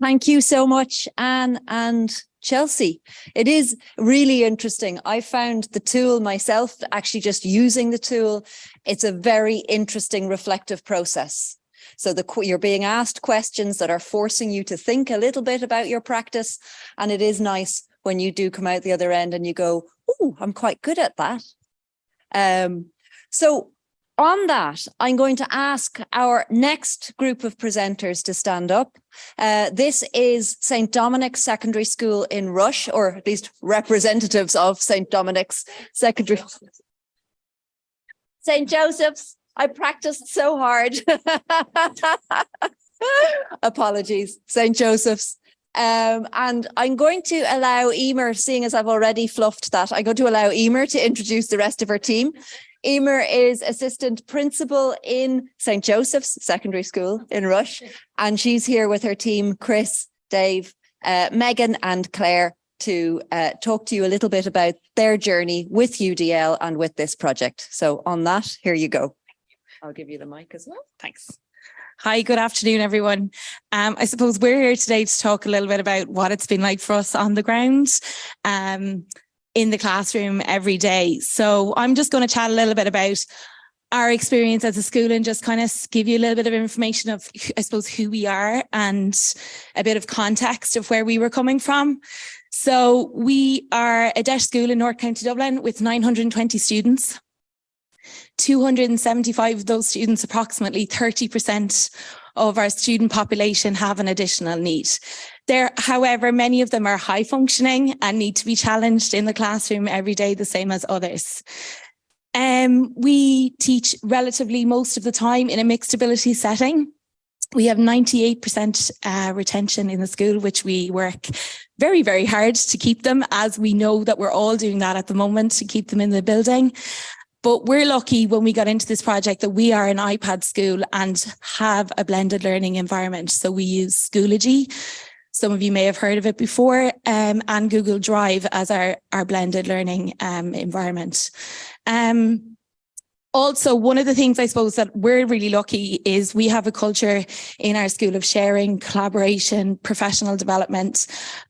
Thank you so much, Anne and Chelsea. It is really interesting. I found the tool myself, actually just using the tool. It's a very interesting reflective process. So you're being asked questions that are forcing you to think a little bit about your practice. And it is nice when you do come out the other end and you go, oh, I'm quite good at that. So on that, I'm going to ask our next group of presenters to stand up. This is St. Dominic's Secondary School in Rush, or at least representatives of St. Dominic's Secondary. St. Joseph's. I practiced so hard. Apologies, St. Joseph's. And I'm going to allow Emer, seeing as I've already fluffed that, I'm going to allow Emer to introduce the rest of her team. Emer is assistant principal in St. Joseph's Secondary School in Rush. And she's here with her team, Chris, Dave, Megan and Claire, to talk to you a little bit about their journey with UDL and with this project. So on that, here you go. I'll give you the mic as well. Thanks. Hi, good afternoon, everyone. I suppose we're here today to talk a little bit about what it's been like for us on the ground in the classroom every day. So I'm just going to chat a little bit about our experience as a school and just kind of give you a little bit of information of, I suppose, who we are and a bit of context of where we were coming from. So we are a DEIS school in North County Dublin with 920 students. 275 of those students, approximately 30% of our student population, have an additional need. However, many of them are high functioning and need to be challenged in the classroom every day, the same as others. We teach relatively most of the time in a mixed ability setting. We have 98% retention in the school, which we work very, very hard to keep them, as we know that we're all doing that at the moment to keep them in the building. But we're lucky when we got into this project that we are an iPad school and have a blended learning environment. So we use Schoology. Some of you may have heard of it before, and Google Drive as our blended learning environment. Also, one of the things I suppose that we're really lucky is we have a culture in our school of sharing, collaboration, professional development,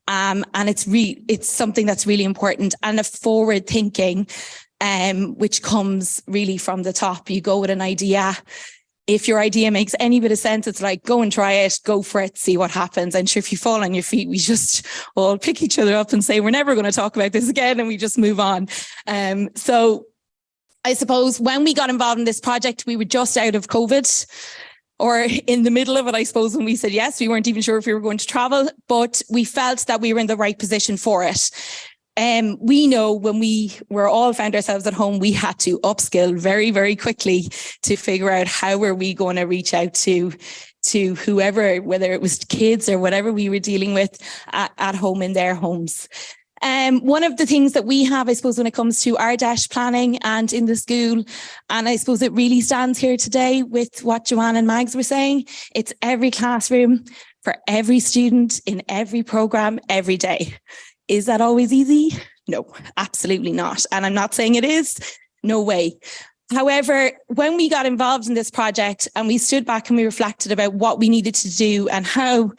and it's something that's really important, and a forward thinking, which comes really from the top. You go with an idea. If your idea makes any bit of sense, it's like, go and try it, go for it, see what happens. And sure, if you fall on your feet, we just all pick each other up and say, we're never going to talk about this again, and we just move on. So I suppose when we got involved in this project, we were just out of COVID, or in the middle of it, I suppose, when we said yes. We weren't even sure if we were going to travel, but we felt that we were in the right position for it. We know when we were all found ourselves at home, we had to upskill very, very quickly to figure out how were we going to reach out to whoever, whether it was kids or whatever we were dealing with at home in their homes. One of the things that we have, I suppose, when it comes to our DEIS planning and in the school, and I suppose it really stands here today with what Joanne and Mags were saying, it's every classroom for every student in every programme every day. Is that always easy? No, absolutely not. And I'm not saying it is. No way. However, when we got involved in this project and we stood back and we reflected about what we needed to do and how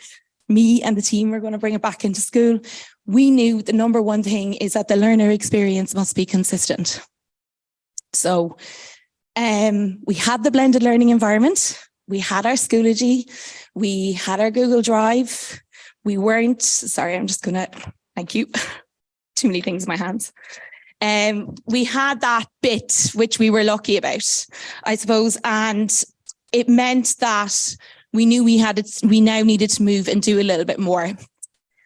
me and the team were going to bring it back into school, we knew the number one thing is that the learner experience must be consistent. So we had the blended learning environment. We had our Schoology. We had our Google Drive. We weren't, sorry, I'm just going to... Thank you. Too many things in my hands. We had that bit, which we were lucky about, I suppose. And it meant that we knew we now needed to move and do a little bit more.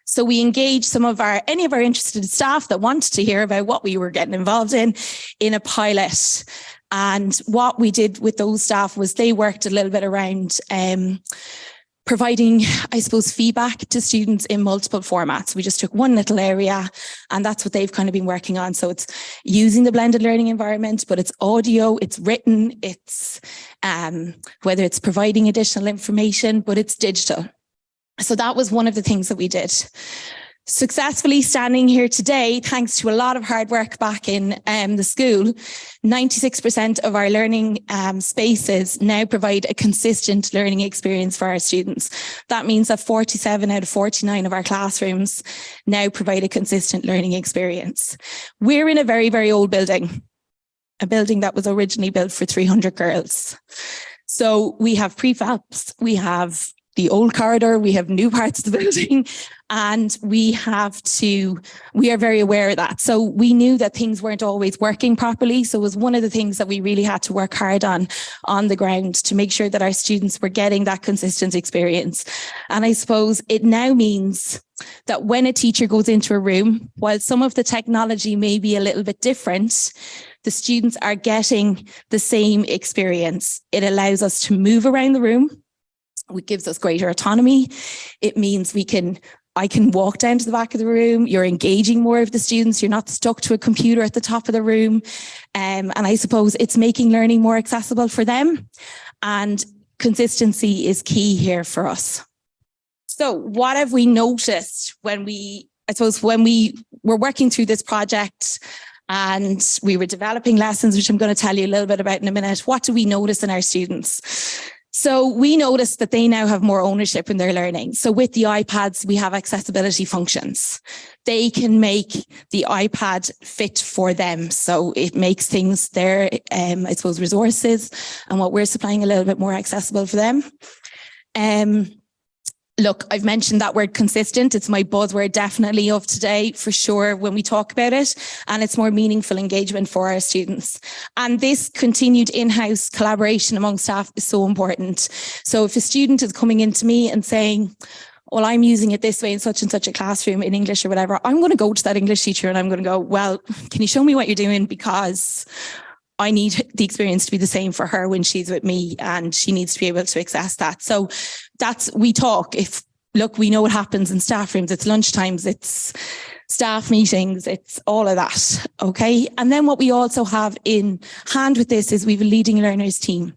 So we engaged any of our interested staff that wanted to hear about what we were getting involved in a pilot. And what we did with those staff was they worked a little bit around providing, I suppose, feedback to students in multiple formats. We just took one little area, and that's what they've kind of been working on. So it's using the blended learning environment, but it's audio, it's written, it's whether it's providing additional information, but it's digital. So that was one of the things that we did. Successfully standing here today, thanks to a lot of hard work back in the school, 96% of our learning spaces now provide a consistent learning experience for our students. That means that 47 out of 49 of our classrooms now provide a consistent learning experience. We're in a very, very old building, a building that was originally built for 300 girls. So we have prefabs, we have the old corridor, we have new parts of the building, and we are very aware of that. So we knew that things weren't always working properly. So it was one of the things that we really had to work hard on the ground to make sure that our students were getting that consistent experience. And I suppose it now means that when a teacher goes into a room, while some of the technology may be a little bit different, the students are getting the same experience. It allows us to move around the room. It gives us greater autonomy. It means I can walk down to the back of the room. You're engaging more of the students. You're not stuck to a computer at the top of the room. And I suppose it's making learning more accessible for them. And consistency is key here for us. So what have we noticed when we were working through this project and we were developing lessons, which I'm going to tell you a little bit about in a minute? What do we notice in our students? So we noticed that they now have more ownership in their learning. So with the iPads, we have accessibility functions. They can make the iPad fit for them. So it makes things their, I suppose, resources and what we're supplying a little bit more accessible for them. Look, I've mentioned that word consistent. It's my buzzword definitely of today for sure when we talk about it, and it's more meaningful engagement for our students. And this continued in-house collaboration among staff is so important. So if a student is coming into me and saying, well, I'm using it this way in such and such a classroom in English or whatever, I'm going to go to that English teacher and I'm going to go, well, can you show me what you're doing? Because I need the experience to be the same for her when she's with me, and she needs to be able to access that. So we talk. We know what happens in staff rooms. It's lunchtimes, it's staff meetings, it's all of that. Okay. And then what we also have in hand with this is we have a leading learners team.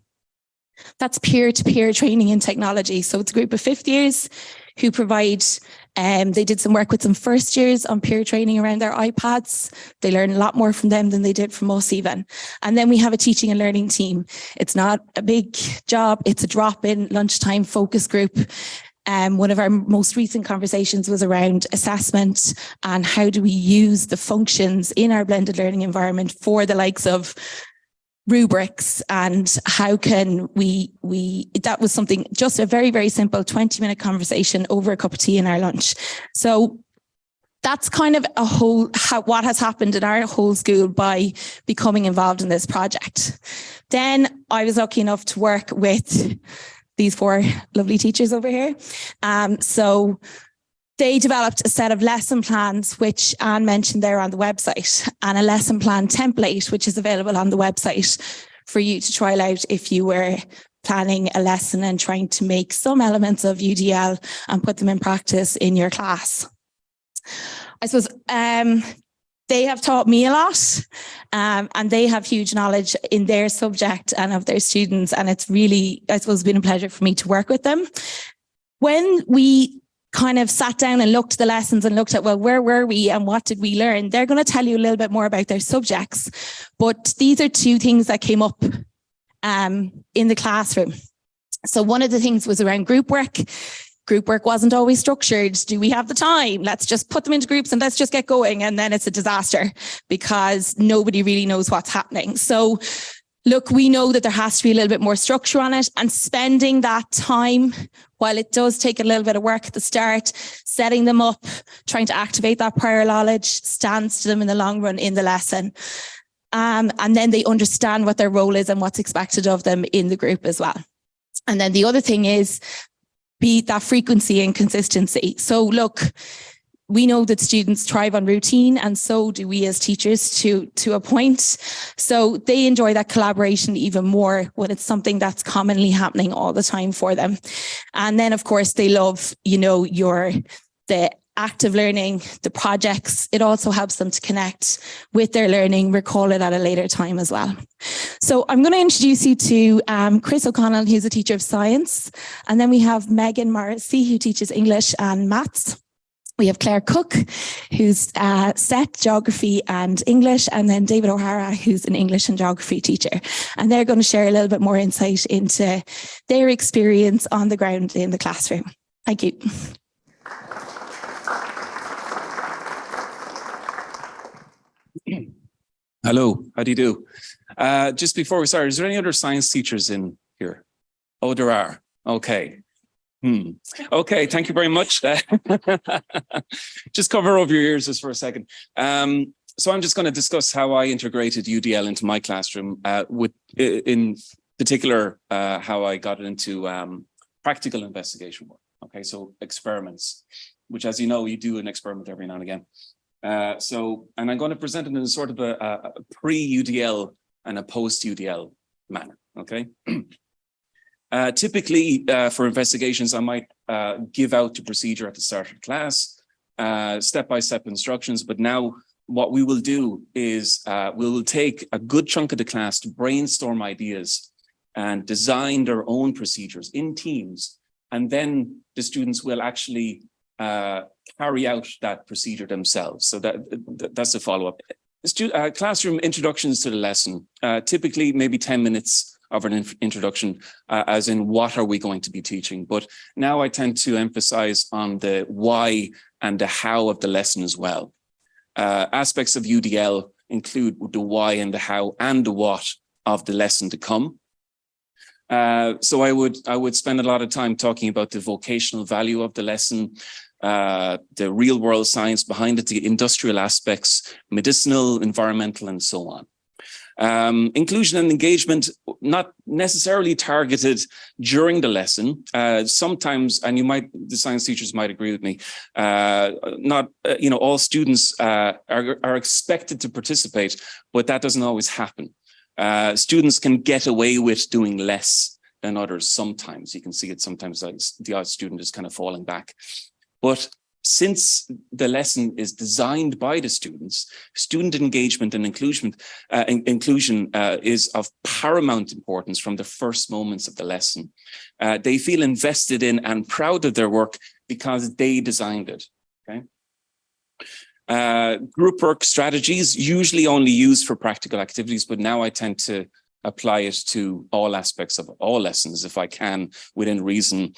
That's peer-to-peer training in technology. So it's a group of fifth years who provide, they did some work with some first years on peer training around their iPads. They learn a lot more from them than they did from us even. And then we have a teaching and learning team. It's not a big job. It's a drop-in lunchtime focus group. One of our most recent conversations was around assessment and how do we use the functions in our blended learning environment for the likes of rubrics, and how can that was something, just a very, very simple 20-minute conversation over a cup of tea in our lunch. So that's kind of what has happened in our whole school by becoming involved in this project. Then I was lucky enough to work with these four lovely teachers over here. So they developed a set of lesson plans, which Anne mentioned there on the website, and a lesson plan template, which is available on the website for you to trial out if you were planning a lesson and trying to make some elements of UDL and put them in practice in your class. I suppose they have taught me a lot, and they have huge knowledge in their subject and of their students. And it's really, I suppose, been a pleasure for me to work with them. When we kind of sat down and looked at the lessons and looked at, well, where were we and what did we learn? They're going to tell you a little bit more about their subjects. But these are two things that came up in the classroom. So one of the things was around group work. Group work wasn't always structured. Do we have the time? Let's just put them into groups and let's just get going. And then it's a disaster because nobody really knows what's happening. So look, we know that there has to be a little bit more structure on it, and spending that time, while it does take a little bit of work at the start, setting them up, trying to activate that prior knowledge stands to them in the long run in the lesson. And then they understand what their role is and what's expected of them in the group as well. And then the other thing is that frequency and consistency. So look, we know that students thrive on routine, and so do we as teachers to a point. So they enjoy that collaboration even more when it's something that's commonly happening all the time for them. And then, of course, they love, the active learning, the projects. It also helps them to connect with their learning, recall it at a later time as well. So I'm going to introduce you to Chris O'Connell, who's a teacher of science. And then we have Megan Morrissey, who teaches English and maths. We have Claire Cook, who's SET, geography and English, and then David O'Hara, who's an English and geography teacher. And they're going to share a little bit more insight into their experience on the ground in the classroom. Thank you. Hello, how do you do? Just before we start, is there any other science teachers in here? Oh, there are. Okay. Okay, thank you very much. Just cover over your ears just for a second. So I'm just going to discuss how I integrated UDL into my classroom, in particular, how I got into practical investigation work. Okay, so experiments, which, as you know, you do an experiment every now and again. And I'm going to present it in sort of a pre-UDL and a post-UDL manner, okay? Typically, for investigations, I might give out the procedure at the start of class, step-by-step instructions, but now what we will do is we will take a good chunk of the class to brainstorm ideas and design their own procedures in teams, and then the students will actually carry out that procedure themselves. So that's the follow-up. Classroom introductions to the lesson, typically maybe 10 minutes of an introduction, as in what are we going to be teaching. But now I tend to emphasize on the why and the how of the lesson as well. Aspects of UDL include the why and the how and the what of the lesson to come. So I would spend a lot of time talking about the vocational value of the lesson, the real world science behind it, the industrial aspects, medicinal, environmental, and so on. Inclusion and engagement, not necessarily targeted during the lesson. Sometimes, and the science teachers might agree with me, all students are expected to participate, but that doesn't always happen. Students can get away with doing less than others sometimes. You can see it sometimes, like the odd student is kind of falling back. But since the lesson is designed by the students, student engagement and inclusion is of paramount importance from the first moments of the lesson. They feel invested in and proud of their work because they designed it. Okay. Group work strategies, usually only used for practical activities, but now I tend to apply it to all aspects of all lessons if I can, within reason.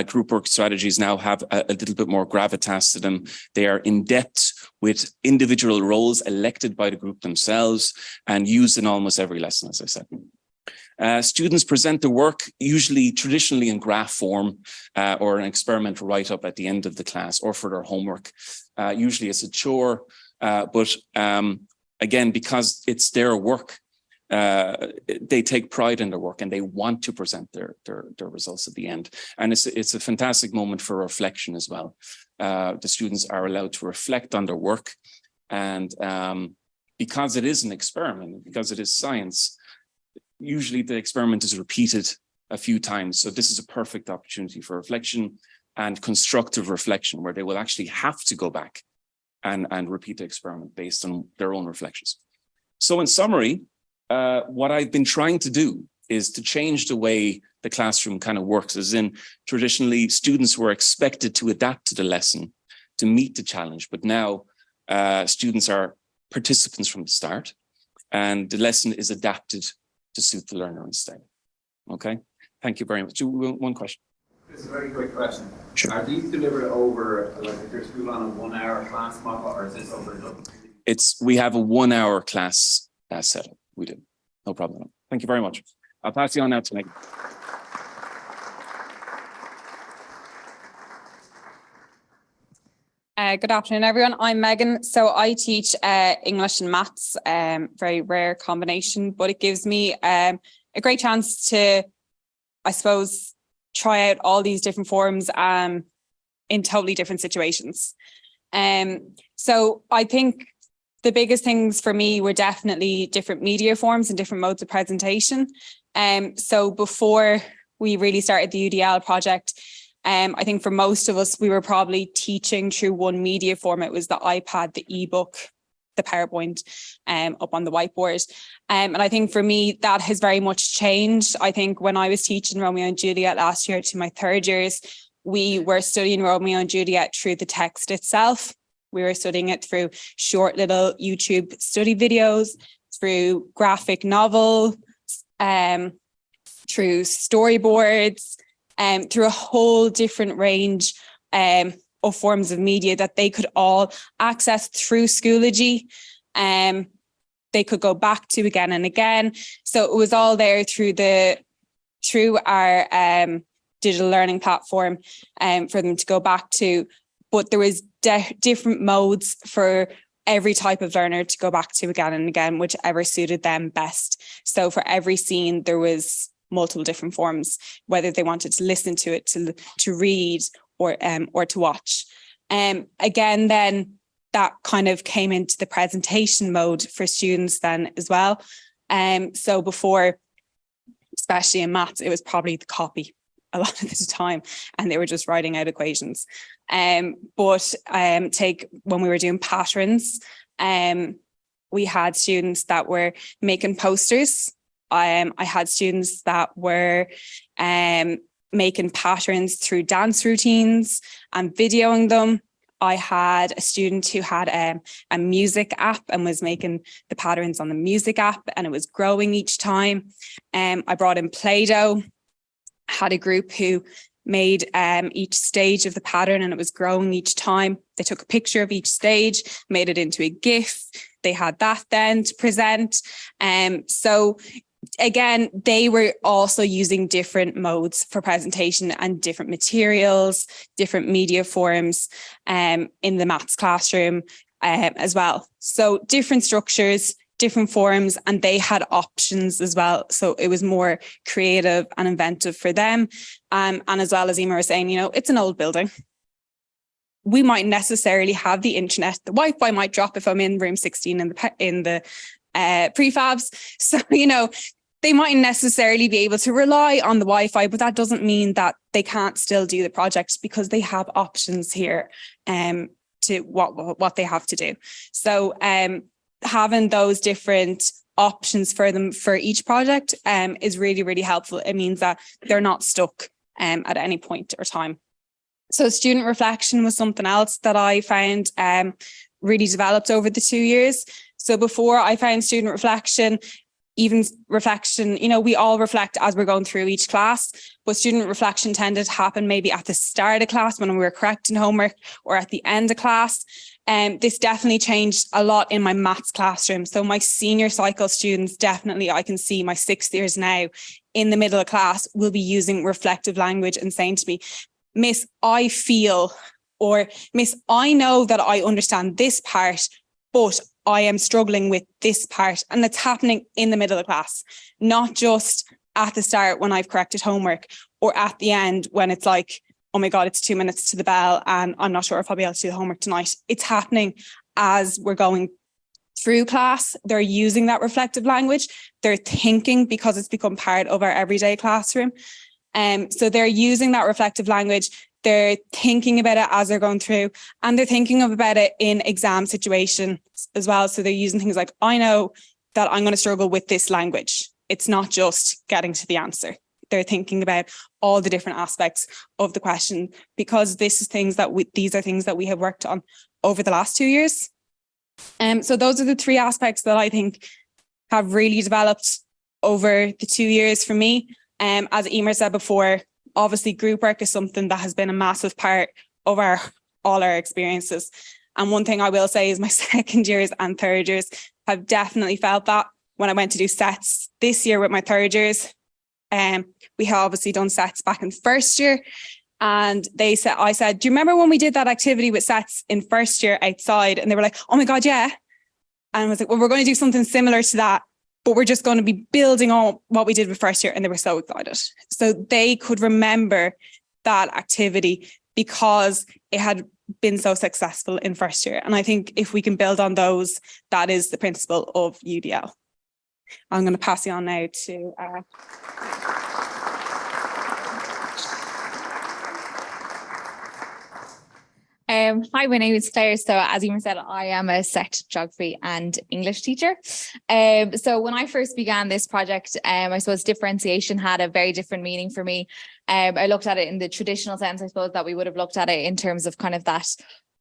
Group work strategies now have a little bit more gravitas to them. They are in depth with individual roles elected by the group themselves and used in almost every lesson, as I said. Students present the work usually traditionally in graph form or an experimental write-up at the end of the class or for their homework. Usually it's a chore, but again, because it's their work, they take pride in their work and they want to present their results at the end. And it's a fantastic moment for reflection as well. The students are allowed to reflect on their work, and because it is an experiment, because it is science, usually the experiment is repeated a few times. So this is a perfect opportunity for reflection and constructive reflection, where they will actually have to go back and repeat the experiment based on their own reflections. So in summary, what I've been trying to do is to change the way the classroom kind of works, as in traditionally students were expected to adapt to the lesson to meet the challenge, but now students are participants from the start and the lesson is adapted to suit the learner instead. Okay, thank you very much. One question. This is a very quick question. Sure. Are these delivered over, like if your school on a 1 hour class model, or is this over a double? We have a 1 hour class setup. We do. No problem. Thank you very much. I'll pass you on now to Megan. Good afternoon, everyone. I'm Megan. So I teach English and maths, very rare combination, but it gives me a great chance to, I suppose, try out all these different forms in totally different situations. So I think the biggest things for me were definitely different media forms and different modes of presentation. So before we really started the UDL project, I think for most of us, we were probably teaching through one media form. It was the iPad, the ebook, the PowerPoint up on the whiteboard. And I think for me, that has very much changed. I think when I was teaching Romeo and Juliet last year to my third years, we were studying Romeo and Juliet through the text itself. We were studying it through short little YouTube study videos, through graphic novel, through storyboards, through a whole different range of forms of media that they could all access through Schoology. They could go back to again and again. So it was all there through our digital learning platform for them to go back to. But there was different modes for every type of learner to go back to again and again, whichever suited them best. So for every scene, there was multiple different forms, whether they wanted to listen to it, to read, or to watch. Again, then that kind of came into the presentation mode for students then as well. So before, especially in maths, it was probably the copy a lot of the time, and they were just writing out equations. But take when we were doing patterns, we had students that were making posters. I had students that were making patterns through dance routines and videoing them. I had a student who had a music app and was making the patterns on the music app, and it was growing each time. I brought in Play-Doh, had a group who made each stage of the pattern, and it was growing each time. They took a picture of each stage, made it into a GIF. They had that then to present. So again, they were also using different modes for presentation and different materials, different media forms in the maths classroom as well. So different structures, different forms, and they had options as well. So it was more creative and inventive for them. And as well as Emer was saying, it's an old building. We might necessarily have the internet. The Wi-Fi might drop if I'm in room 16 in the prefabs. So, they mightn't necessarily be able to rely on the Wi-Fi, but that doesn't mean that they can't still do the project, because they have options here to what they have to do. So having those different options for them for each project is really, really helpful. It means that they're not stuck at any point or time. So student reflection was something else that I found really developed over the 2 years. So before, I found student reflection, even reflection, we all reflect as we're going through each class, but student reflection tended to happen maybe at the start of class when we were correcting homework, or at the end of class. This definitely changed a lot in my maths classroom. So my senior cycle students, definitely, I can see my 6th years now in the middle of class will be using reflective language and saying to me, Miss, I feel, or Miss, I know that I understand this part, but I am struggling with this part. And that's happening in the middle of class, not just at the start when I've corrected homework, or at the end when it's like, oh my God, it's 2 minutes to the bell and I'm not sure if I'll be able to do the homework tonight. It's happening as we're going through class. They're using that reflective language. They're thinking, because it's become part of our everyday classroom. So they're using that reflective language. They're thinking about it as they're going through, and they're thinking about it in exam situations as well. So they're using things like, I know that I'm going to struggle with this language. It's not just getting to the answer. They're thinking about all the different aspects of the question, because these are things that we have worked on over the last 2 years. So those are the 3 aspects that I think have really developed over the 2 years for me. As Emer said before, obviously group work is something that has been a massive part of all our experiences. And one thing I will say is my second years and third years have definitely felt that. When I went to do sets this year with my third years, we have obviously done sets back in first year. And I said, do you remember when we did that activity with sets in first year outside? And they were like, oh my God, yeah. And I was like, well, we're going to do something similar to that, but we're just going to be building on what we did with first year. And they were so excited. So they could remember that activity because it had been so successful in first year. And I think if we can build on those, that is the principle of UDL. I'm going to pass you on now to Hi, my name is Claire. So as Emer said, I am a set geography and English teacher. So when I first began this project, I suppose differentiation had a very different meaning for me. I looked at it in the traditional sense, I suppose, that we would have looked at it in terms of kind of that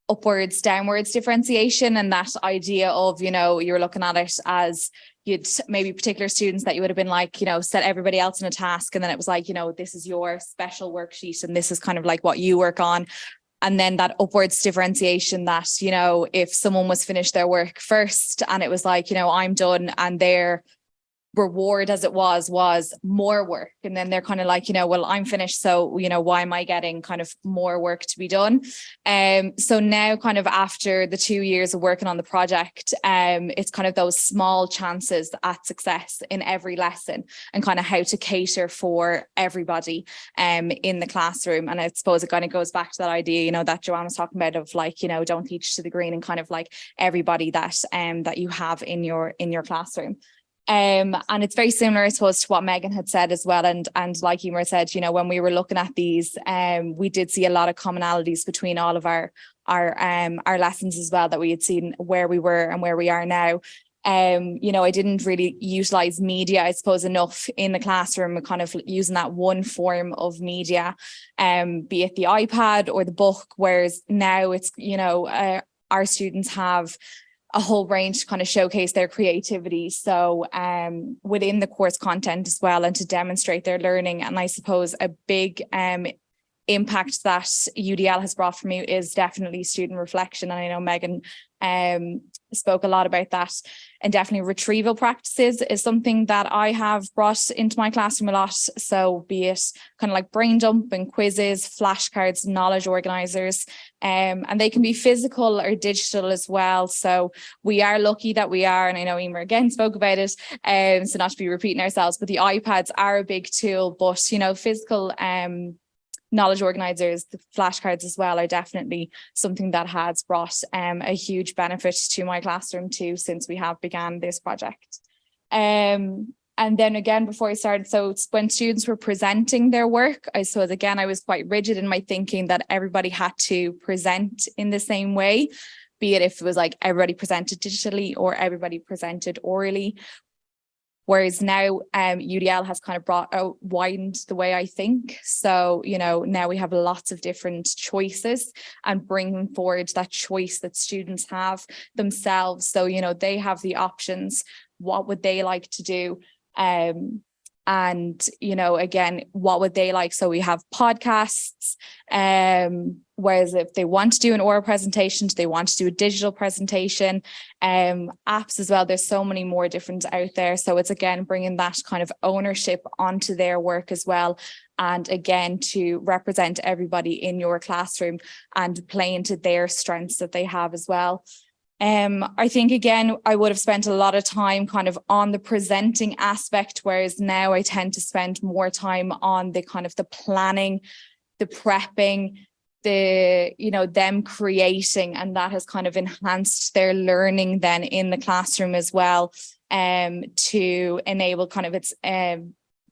upwards, downwards differentiation, and that idea of, you know, you're looking at it as you'd maybe particular students that you would have been like, you know, set everybody else in a task. And then it was like, you know, this is your special worksheet and this is kind of like what you work on. And then that upwards differentiation that, you know, if someone was finished their work first and it was like, you know, I'm done, and their reward as it was more work. And then they're kind of like, you know, well, I'm finished. So, you know, why am I getting kind of more work to be done? So now kind of after the 2 years of working on the project, it's kind of those small chances at success in every lesson and kind of how to cater for everybody in the classroom. And I suppose it kind of goes back to that idea, you know, that Joanne was talking about of like, you know, don't teach to the green, and kind of like everybody that that you have in your classroom. And it's very similar, I suppose, to what Megan had said as well. And like Emer said, you know, when we were looking at these, we did see a lot of commonalities between all of our lessons as well, that we had seen where we were and where we are now. You know, I didn't really utilize media, I suppose, enough in the classroom, kind of using that one form of media, be it the iPad or the book, whereas now it's, you know, our students have a whole range to kind of showcase their creativity. So within the course content as well, and to demonstrate their learning. And I suppose a big impact that UDL has brought for me is definitely student reflection. And I know Megan spoke a lot about that, and definitely retrieval practices is something that I have brought into my classroom a lot. So be it kind of like brain dump and quizzes, flashcards, knowledge organizers, and they can be physical or digital as well. So we are lucky that we are, and I know Emer again spoke about it, so not to be repeating ourselves, but the iPads are a big tool. But, you know, physical knowledge organizers, the flashcards as well, are definitely something that has brought a huge benefit to my classroom too, since we have began this project. And then again, before I started, so when students were presenting their work, I suppose again, I was quite rigid in my thinking that everybody had to present in the same way, be it if it was like everybody presented digitally or everybody presented orally. Whereas now UDL has kind of widened the way I think. So, you know, now we have lots of different choices, and bringing forward that choice that students have themselves. So, you know, they have the options. What would they like to do? And, you know, again, what would they like? So we have podcasts, whereas if they want to do an oral presentation, they want to do a digital presentation, apps as well. There's so many more different out there. So it's again, bringing that kind of ownership onto their work as well. And again, to represent everybody in your classroom and play into their strengths that they have as well. I think, again, I would have spent a lot of time kind of on the presenting aspect, whereas now I tend to spend more time on the kind of the planning, the prepping, the, you know, them creating, and that has kind of enhanced their learning then in the classroom as well, to enable kind of its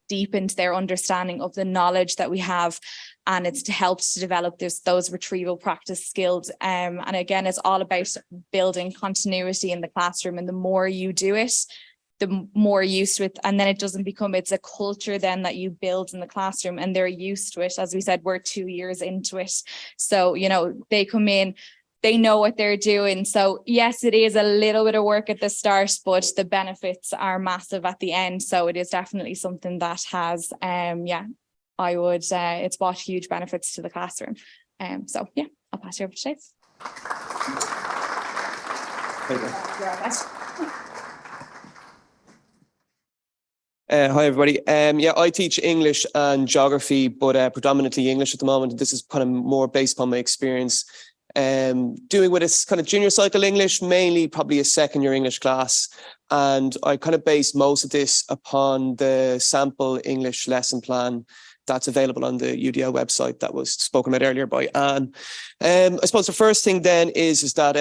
deepened their understanding of the knowledge that we have. And it's to help to develop those retrieval practice skills. And again, it's all about building continuity in the classroom. And the more you do it, the more used to it. And then it doesn't become, it's a culture then that you build in the classroom, and they're used to it. As we said, we're 2 years into it. So, you know, they come in, they know what they're doing. So yes, it is a little bit of work at the start, but the benefits are massive at the end. So it is definitely something that has, I would, it's brought huge benefits to the classroom. So yeah, I'll pass you over to Dave. Hi everybody. I teach English and geography, but predominantly English at the moment. This is kind of more based upon my experience doing with a kind of junior cycle English, mainly probably a second year English class. And I kind of based most of this upon the sample English lesson plan that's available on the UDL website that was spoken about earlier by Anne. I suppose the first thing then is that,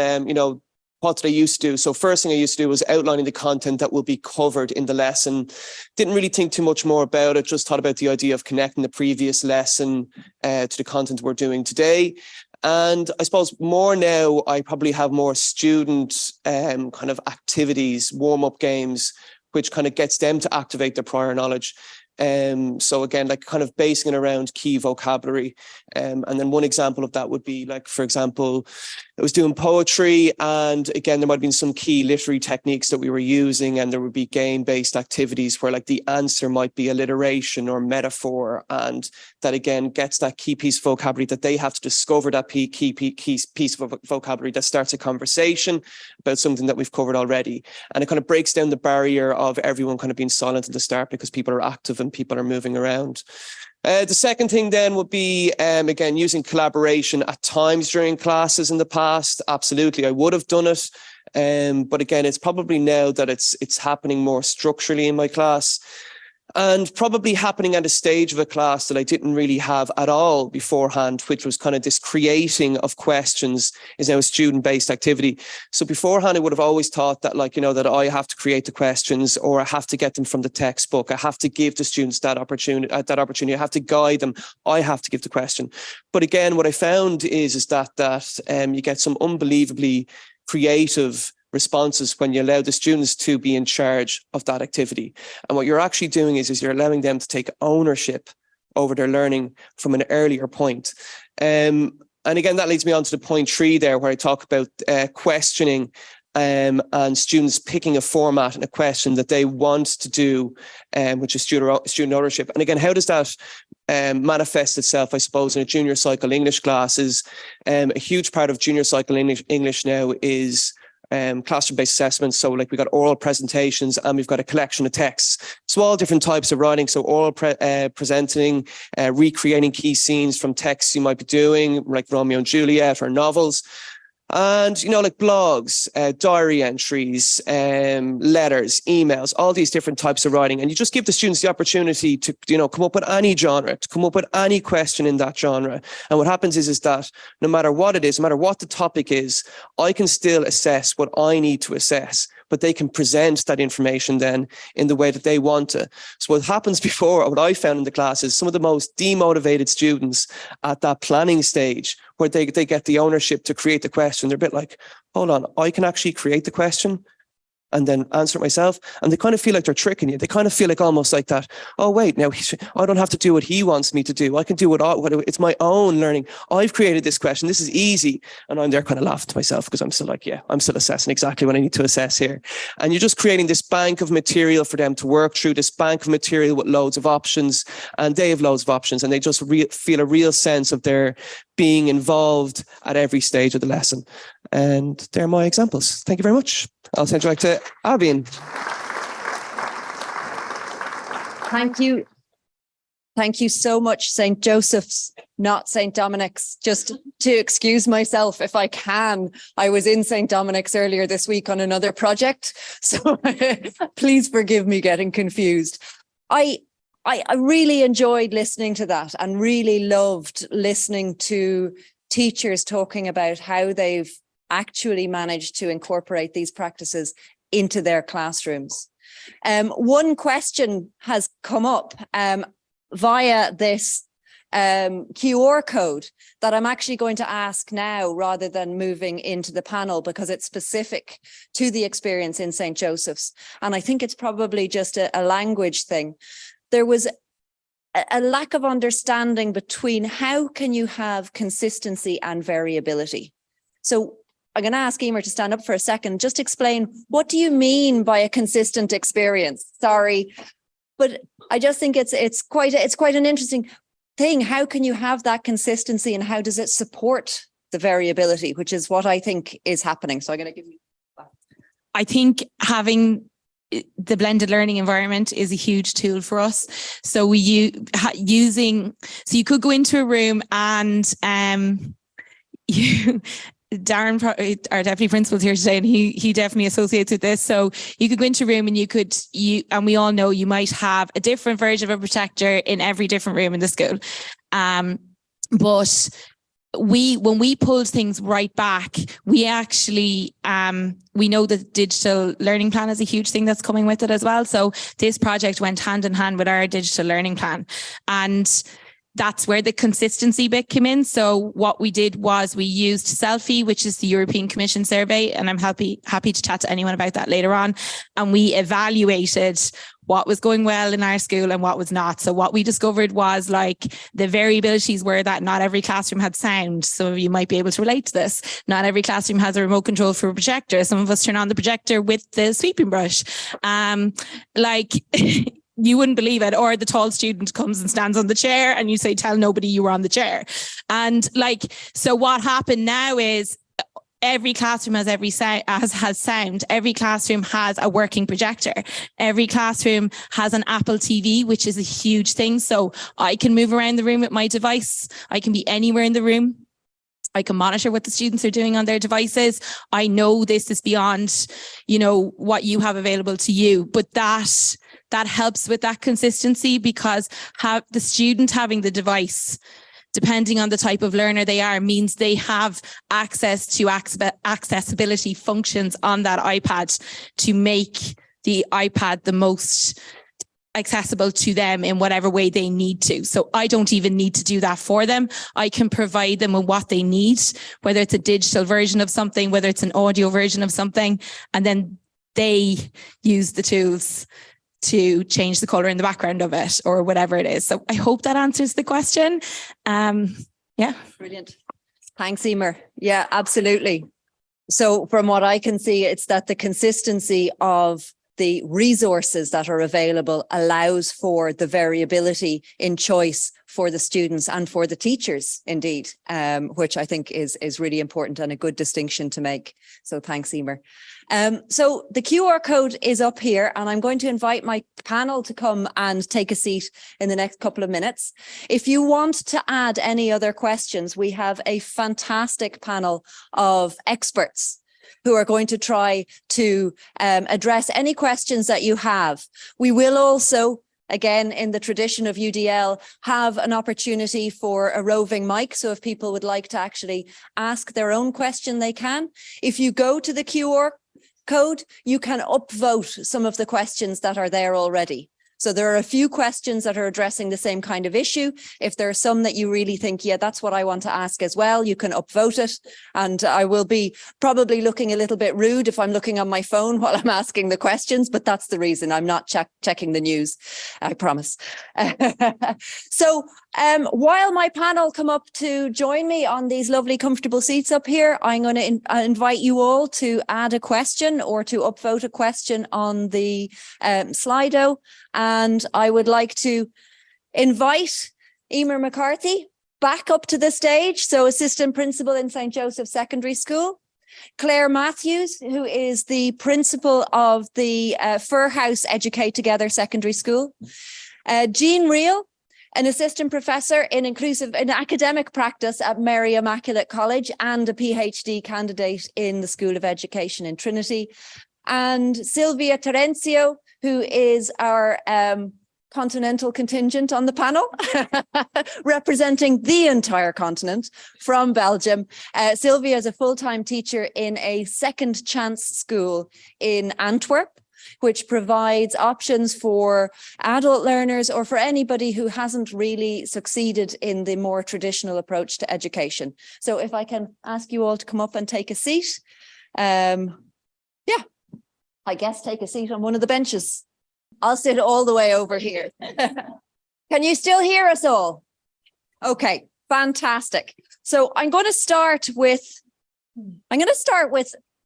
what did I used to do? So first thing I used to do was outlining the content that will be covered in the lesson. Didn't really think too much more about it, just thought about the idea of connecting the previous lesson to the content we're doing today. And I suppose more now, I probably have more student kind of activities, warm-up games, which kind of gets them to activate their prior knowledge. So again, like kind of basing it around key vocabulary. And then one example of that would be like, for example, I was doing poetry, and again, there might have been some key literary techniques that we were using, and there would be game-based activities where like the answer might be alliteration or metaphor, and that again gets that key piece of vocabulary that they have to discover, that key piece of vocabulary that starts a conversation about something that we've covered already. And it kind of breaks down the barrier of everyone kind of being silent at the start because people are active and people are moving around. The second thing then would be, again, using collaboration at times during classes in the past. Absolutely, I would have done it. But again, it's probably now that it's happening more structurally in my class, and probably happening at a stage of a class that I didn't really have at all beforehand, which was kind of this creating of questions is now a student-based activity. So beforehand, I would have always thought that, like, that I have to create the questions, or I have to get them from the textbook. I have to give the students that opportunity. I have to guide them. I have to give the question. But again, what I found is that you get some unbelievably creative responses when you allow the students to be in charge of that activity. And what you're actually doing is you're allowing them to take ownership over their learning from an earlier point. And again, that leads me on to the point 3 there, where I talk about questioning and students picking a format and a question that they want to do, which is student ownership. And again, how does that manifest itself, I suppose, in a junior cycle English class? Is a huge part of junior cycle English now is classroom-based assessments. So like we've got oral presentations and we've got a collection of texts. So all different types of writing. So oral presenting, recreating key scenes from texts you might be doing, like Romeo and Juliet or novels. And, like blogs, diary entries, letters, emails, all these different types of writing. And you just give the students the opportunity to, come up with any genre, to come up with any question in that genre. And what happens is that no matter what it is, no matter what the topic is, I can still assess what I need to assess, but they can present that information then in the way that they want to. So what happens before, or what I found in the class, is some of the most demotivated students at that planning stage, where they get the ownership to create the question. They're a bit like, hold on, I can actually create the question and then answer it myself. And they kind of feel like they're tricking you. They kind of feel like almost like that, oh, wait, now I don't have to do what he wants me to do. I can do what it's my own learning. I've created this question. This is easy. And I'm there kind of laughing to myself because I'm still like, yeah, I'm still assessing exactly what I need to assess here. And you're just creating this bank of material for them to work through, this bank of material with loads of options. And they have loads of options, and they just feel a real sense of their being involved at every stage of the lesson. And they're my examples. Thank you very much. I'll send you back to Avian. Thank you. Thank you so much, St. Joseph's, not St. Dominic's. Just to excuse myself, if I can, I was in St. Dominic's earlier this week on another project. So please forgive me getting confused. I really enjoyed listening to that, and really loved listening to teachers talking about how they've actually managed to incorporate these practices into their classrooms. One question has come up via this QR code that I'm actually going to ask now, rather than moving into the panel, because it's specific to the experience in St. Joseph's. And I think it's probably just a language thing. There was a lack of understanding between how can you have consistency and variability. So I'm going to ask Emer to stand up for a second. Just explain, what do you mean by a consistent experience? Sorry, but I just think it's quite an interesting thing. How can you have that consistency, and how does it support the variability, which is what I think is happening? So I'm going to give you that. I think having the blended learning environment is a huge tool for us. So you could go into a room and Darren, our deputy principal, is here today, and he definitely associates with this. So you could go into a room and and we all know you might have a different version of a projector in every different room in the school. But when we pulled things right back, we actually, we know that digital learning plan is a huge thing that's coming with it as well. So this project went hand in hand with our digital learning plan. And that's where the consistency bit came in. So what we did was we used Selfie, which is the European Commission survey, and I'm happy to chat to anyone about that later on. And we evaluated what was going well in our school and what was not. So what we discovered was like the variabilities were that not every classroom had sound. Some of you might be able to relate to this. Not every classroom has a remote control for a projector. Some of us turn on the projector with the sweeping brush. You wouldn't believe it. Or the tall student comes and stands on the chair and you say, tell nobody you were on the chair. And so what happened now is every classroom has sound. Every classroom has a working projector. Every classroom has an Apple TV, which is a huge thing. So I can move around the room with my device. I can be anywhere in the room. I can monitor what the students are doing on their devices. I know this is beyond, what you have available to you, but that helps with that consistency, because the student having the device, depending on the type of learner they are, means they have access to accessibility functions on that iPad to make the iPad the most accessible to them in whatever way they need to. So I don't even need to do that for them. I can provide them with what they need, whether it's a digital version of something, whether it's an audio version of something, and then they use the tools to change the color in the background of it or whatever it is. So I hope that answers the question. Yeah. Brilliant. Thanks, Emer. Yeah, absolutely. So from what I can see, it's that the consistency of the resources that are available allows for the variability in choice for the students and for the teachers, indeed, which I think is really important and a good distinction to make. So thanks, Emer. So the QR code is up here, and I'm going to invite my panel to come and take a seat in the next couple of minutes. If you want to add any other questions, we have a fantastic panel of experts who are going to try to address any questions that you have. We will also, again, in the tradition of UDL, have an opportunity for a roving mic. So if people would like to actually ask their own question, they can. If you go to the QR code, you can upvote some of the questions that are there already. So there are a few questions that are addressing the same kind of issue. If there are some that you really think, yeah, that's what I want to ask as well, you can upvote it. And I will be probably looking a little bit rude if I'm looking on my phone while I'm asking the questions, but that's the reason. I'm not checking the news, I promise. So while my panel come up to join me on these lovely comfortable seats up here, I'm going to invite you all to add a question or to upvote a question on the Slido. And I would like to invite Emer McCarthy back up to the stage. So assistant principal in St. Joseph's Secondary School. Claire Matthews, who is the principal of the Fir House Educate Together Secondary School. Jean Reel, an assistant professor in academic practice at Mary Immaculate College and a PhD candidate in the School of Education in Trinity. And Silvia Terencio, who is our continental contingent on the panel, representing the entire continent from Belgium. Silvia is a full-time teacher in a second chance school in Antwerp, which provides options for adult learners or for anybody who hasn't really succeeded in the more traditional approach to education. So if I can ask you all to come up and take a seat. I guess take a seat on one of the benches. I'll sit all the way over here. Can you still hear us all? Okay, fantastic. So I'm going to start with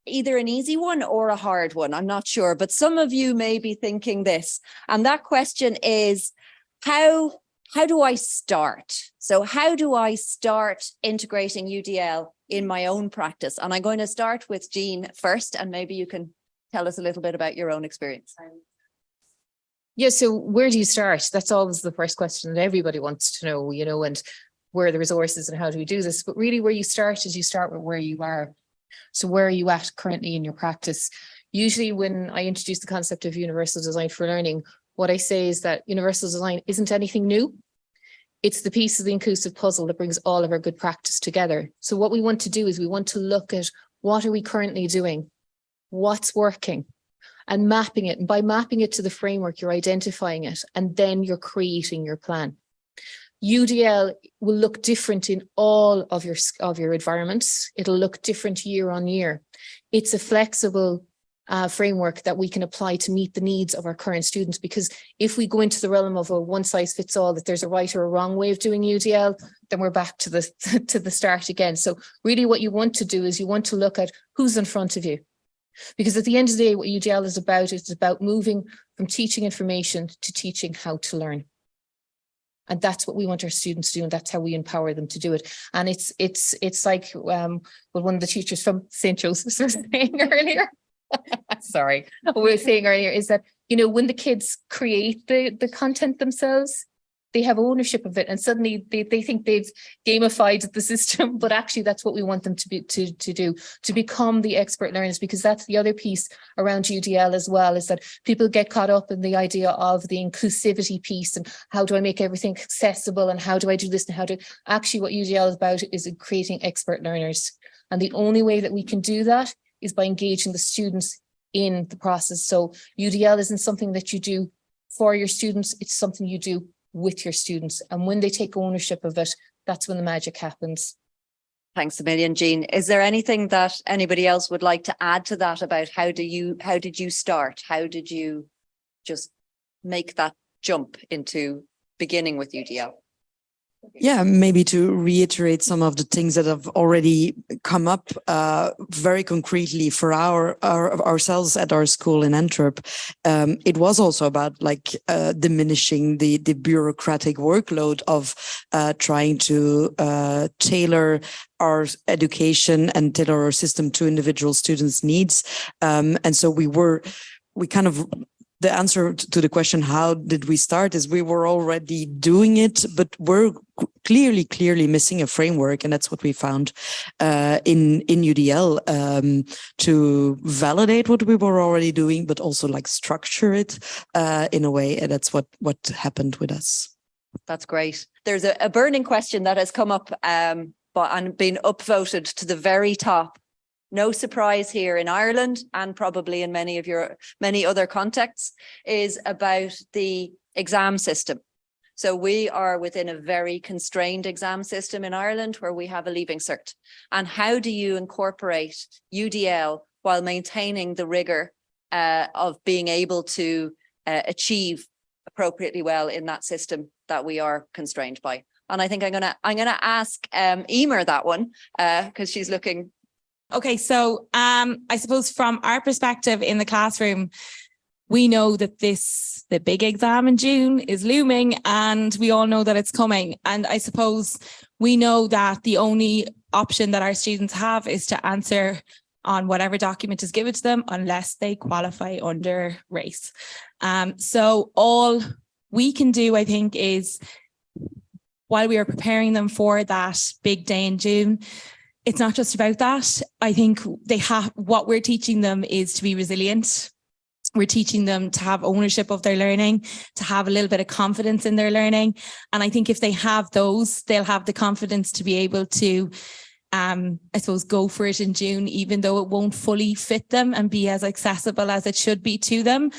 either an easy one or a hard one. I'm not sure, but some of you may be thinking this. And that question is, how do I start? So how do I start integrating UDL in my own practice? And I'm going to start with Jean first, and maybe you can tell us a little bit about your own experience. Yeah, so where do you start? That's always the first question that everybody wants to know, and where are the resources and how do we do this? But really where you start is you start with where you are. So where are you at currently in your practice? Usually when I introduce the concept of universal design for learning, what I say is that universal design isn't anything new. It's the piece of the inclusive puzzle that brings all of our good practice together. So what we want to do is we want to look at what are we currently doing? What's working? And mapping it. And by mapping it to the framework, you're identifying it, and then you're creating your plan. UDL will look different in all of your environments. It'll look different year on year. It's a flexible framework that we can apply to meet the needs of our current students, because if we go into the realm of a one size fits all, that there's a right or a wrong way of doing UDL, then we're back to the start again. So really what you want to do is you want to look at who's in front of you. Because at the end of the day, what UDL is about, it's about moving from teaching information to teaching how to learn. And that's what we want our students to do, and that's how we empower them to do it. And it's like what one of the teachers from St. Joseph's was saying earlier. Sorry, what we were saying earlier is that, you know, when the kids create the content themselves, they have ownership of it, and suddenly they think they've gamified the system, but actually that's what we want them to do, to become the expert learners, because that's the other piece around UDL as well, is that people get caught up in the idea of the inclusivity piece and how do I make everything accessible and how do I do this and how do, actually what UDL is about is creating expert learners. And the only way that we can do that is by engaging the students in the process. So UDL isn't something that you do for your students, it's something you do with your students. And when they take ownership of it, that's when the magic happens. Thanks a million, Jean. Is there anything that anybody else would like to add to that about how did you start? How did you just make that jump into beginning with UDL? Yeah, maybe to reiterate some of the things that have already come up very concretely for ourselves at our school in Antwerp. It was also about like diminishing the bureaucratic workload of trying to tailor our education and tailor our system to individual students' needs. And so the answer to the question, how did we start, is we were already doing it, but we're clearly missing a framework. And that's what we found in UDL, to validate what we were already doing, but also like structure it in a way. And that's what happened with us. That's great. There's a burning question that has come up and been upvoted to the very top. No surprise here in Ireland, and probably in many other contexts, is about the exam system. So we are within a very constrained exam system in Ireland where we have a leaving cert. And how do you incorporate UDL while maintaining the rigor of being able to achieve appropriately well in that system that we are constrained by? And I think I'm gonna ask Emer that one because she's looking. Okay, so I suppose from our perspective in the classroom, we know that the big exam in June is looming, and we all know that it's coming. And I suppose we know that the only option that our students have is to answer on whatever document is given to them unless they qualify under race. So all we can do, I think, is while we are preparing them for that big day in June, it's not just about that. I think what we're teaching them is to be resilient. We're teaching them to have ownership of their learning, to have a little bit of confidence in their learning. And I think if they have those, they'll have the confidence to be able to, I suppose, go for it in June, even though it won't fully fit them and be as accessible as it should be to them.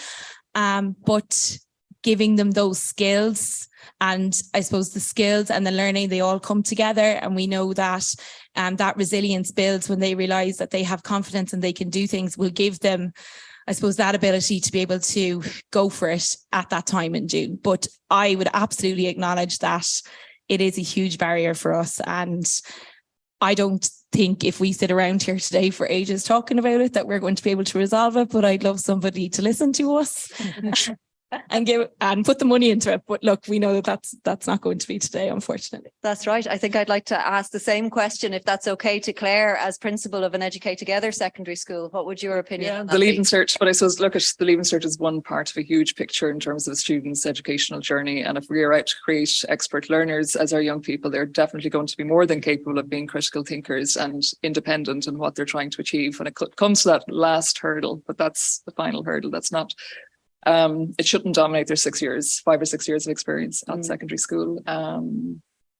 But giving them those skills, and I suppose the skills and the learning, they all come together. And we know that that resilience builds when they realize that they have confidence and they can do things, will give them, I suppose, that ability to be able to go for it at that time in June. But I would absolutely acknowledge that it is a huge barrier for us. And I don't think if we sit around here today for ages talking about it, that we're going to be able to resolve it. But I'd love somebody to listen to us. and put the money into it. But look, we know that that's not going to be today, unfortunately. That's right. I think I'd like to ask the same question, if that's okay, to Claire as principal of an Educate Together secondary school. What would your opinion Yeah, on the that Leaving be? Cert, but I suppose look at the Leaving Cert is one part of a huge picture in terms of a student's educational journey. And if we are out to create expert learners as our young people, they're definitely going to be more than capable of being critical thinkers and independent in what they're trying to achieve when it comes to that last hurdle. But that's the final hurdle. That's not it shouldn't dominate their 6 years, 5 or 6 years of experience at secondary school.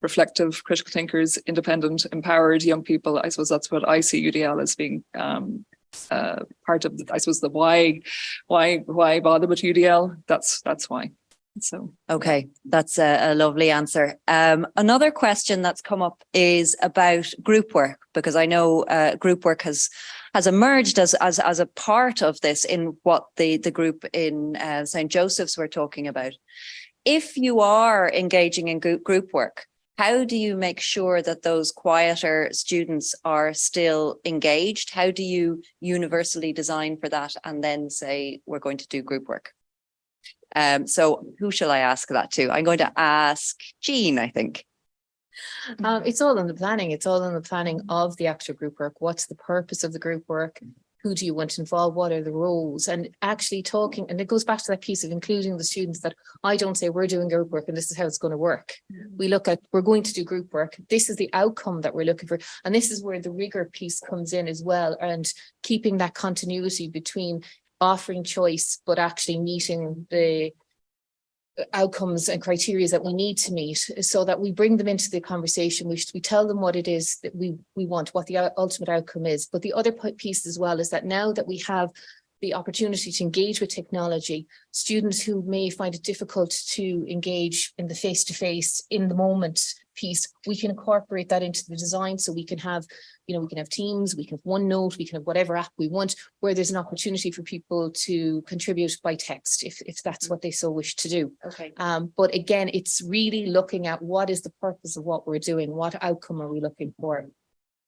Reflective, critical thinkers, independent, empowered young people. I suppose that's what I see UDL as being part of. I suppose the why bother with UDL? That's why. So okay, that's a lovely answer. Another question that's come up is about group work, because I know group work has emerged as a part of this in what the group in St. Joseph's were talking about. If you are engaging in group work, how do you make sure that those quieter students are still engaged? How do you universally design for that and then say, we're going to do group work? So who shall I ask that to? I'm going to ask Jean, I think. It's all in the planning. It's all in the planning of the actual group work. What's the purpose of the group work? Who do you want to involve? What are the roles? And actually talking, and it goes back to that piece of including the students, that I don't say we're doing group work and this is how it's going to work. We look at, we're going to do group work. This is the outcome that we're looking for. And this is where the rigor piece comes in as well, and keeping that continuity between offering choice, but actually meeting the outcomes and criteria that we need to meet, so that we bring them into the conversation. We tell them what it is that we want, what the ultimate outcome is. But the other piece as well is that now that we have the opportunity to engage with technology, students who may find it difficult to engage in the face-to-face, in the moment piece, we can incorporate that into the design. So we can have, we can have Teams, we can have OneNote, we can have whatever app we want, where there's an opportunity for people to contribute by text, if that's what they so wish to do. Okay. But again, it's really looking at what is the purpose of what we're doing, what outcome are we looking for,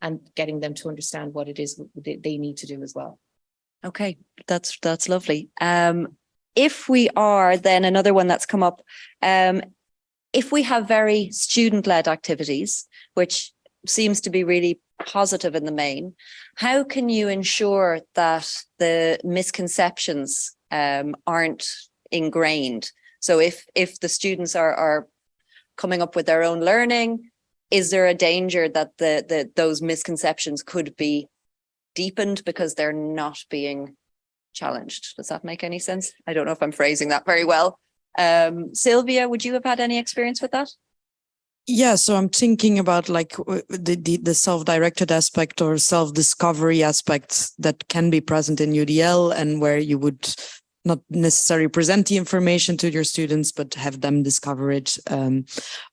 and getting them to understand what it is they need to do as well. Okay, that's lovely. If we are, then another one that's come up, if we have very student-led activities, which seems to be really positive in the main, how can you ensure that the misconceptions aren't ingrained? So if the students are coming up with their own learning, is there a danger that those misconceptions could be deepened because they're not being challenged? Does that make any sense? I don't know if I'm phrasing that very well. Sylvia, would you have had any experience with that? Yeah, so I'm thinking about like the self-directed aspect or self-discovery aspects that can be present in UDL, and where you would not necessarily present the information to your students, but have them discover it.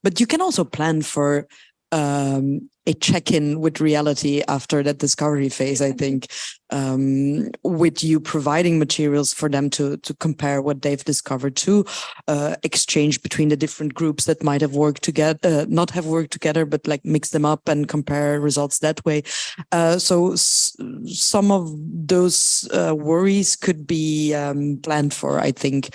But you can also plan for a check-in with reality after that discovery phase, I think, with you providing materials for them to compare what they've discovered to, exchange between the different groups that might have worked together, not have worked together, but like mix them up and compare results that way. So some of those worries could be planned for, I think.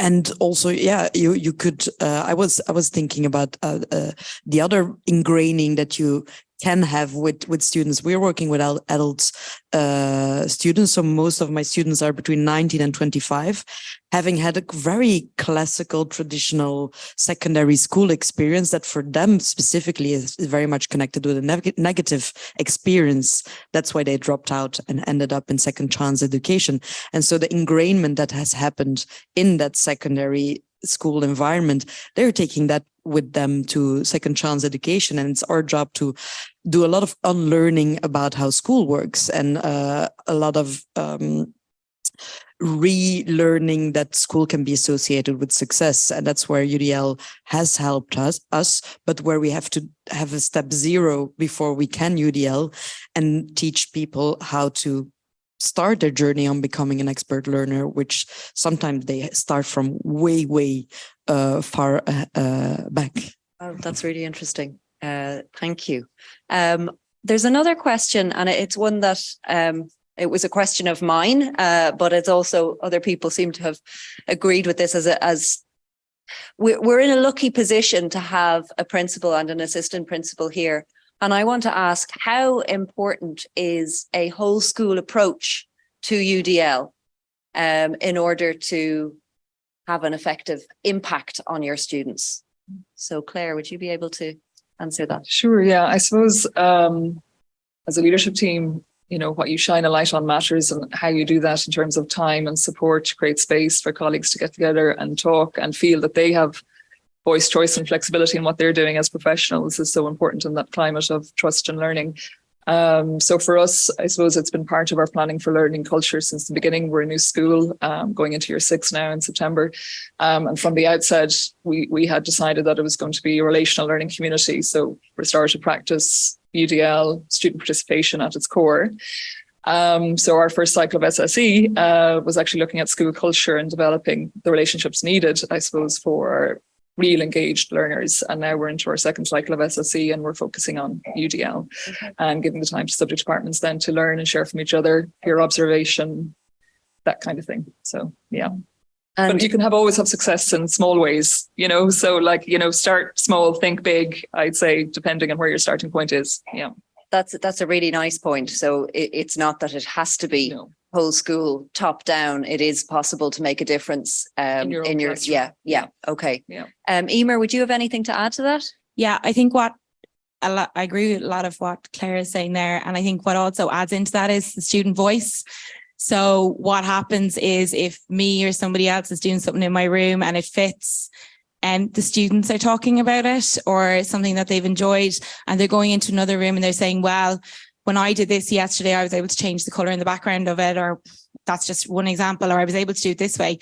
And also, yeah, you could. I was thinking about the other ingraining that you can have with students. We're working with adult students, so most of my students are between 19 and 25, having had a very classical, traditional secondary school experience that for them specifically is very much connected with a negative experience. That's why they dropped out and ended up in second chance education. And so the ingrainment that has happened in that secondary school environment, they're taking that with them to second chance education, and it's our job to do a lot of unlearning about how school works, and a lot of relearning that school can be associated with success. And that's where UDL has helped us, but where we have to have a step zero before we can UDL and teach people how to start their journey on becoming an expert learner, which sometimes they start from way far back. Oh, that's really interesting. Thank you. There's another question, and it's one that it was a question of mine, but it's also other people seem to have agreed with this as we're in a lucky position to have a principal and an assistant principal here. And I want to ask, how important is a whole school approach to UDL in order to have an effective impact on your students? So Claire, would you be able to answer that? Sure, yeah. I suppose as a leadership team, you know, what you shine a light on matters, and how you do that in terms of time and support to create space for colleagues to get together and talk and feel that they have voice, choice and flexibility in what they're doing as professionals is so important in that climate of trust and learning. So for us, I suppose it's been part of our planning for learning culture since the beginning. We're a new school, going into year 6 now in September. And from the outset, we had decided that it was going to be a relational learning community. So restorative practice, UDL, student participation at its core. So our first cycle of SSE was actually looking at school culture and developing the relationships needed, I suppose, for real engaged learners. And now we're into our second cycle of SSE and we're focusing on UDL and giving the time to subject departments then to learn and share from each other, peer observation, that kind of thing. So, yeah. And but you can always have success in small ways, you know, so like, you know, start small, think big, I'd say, depending on where your starting point is. Yeah. That's a really nice point. So it's not that it has to be whole school top down. It is possible to make a difference in your okay. Yeah. Emer, would you have anything to add to that? Yeah, I think I agree with a lot of what Claire is saying there. And I think what also adds into that is the student voice. So what happens is if me or somebody else is doing something in my room and it fits, and the students are talking about it or something that they've enjoyed, and they're going into another room and they're saying, well, when I did this yesterday, I was able to change the colour in the background of it, or that's just one example, or I was able to do it this way.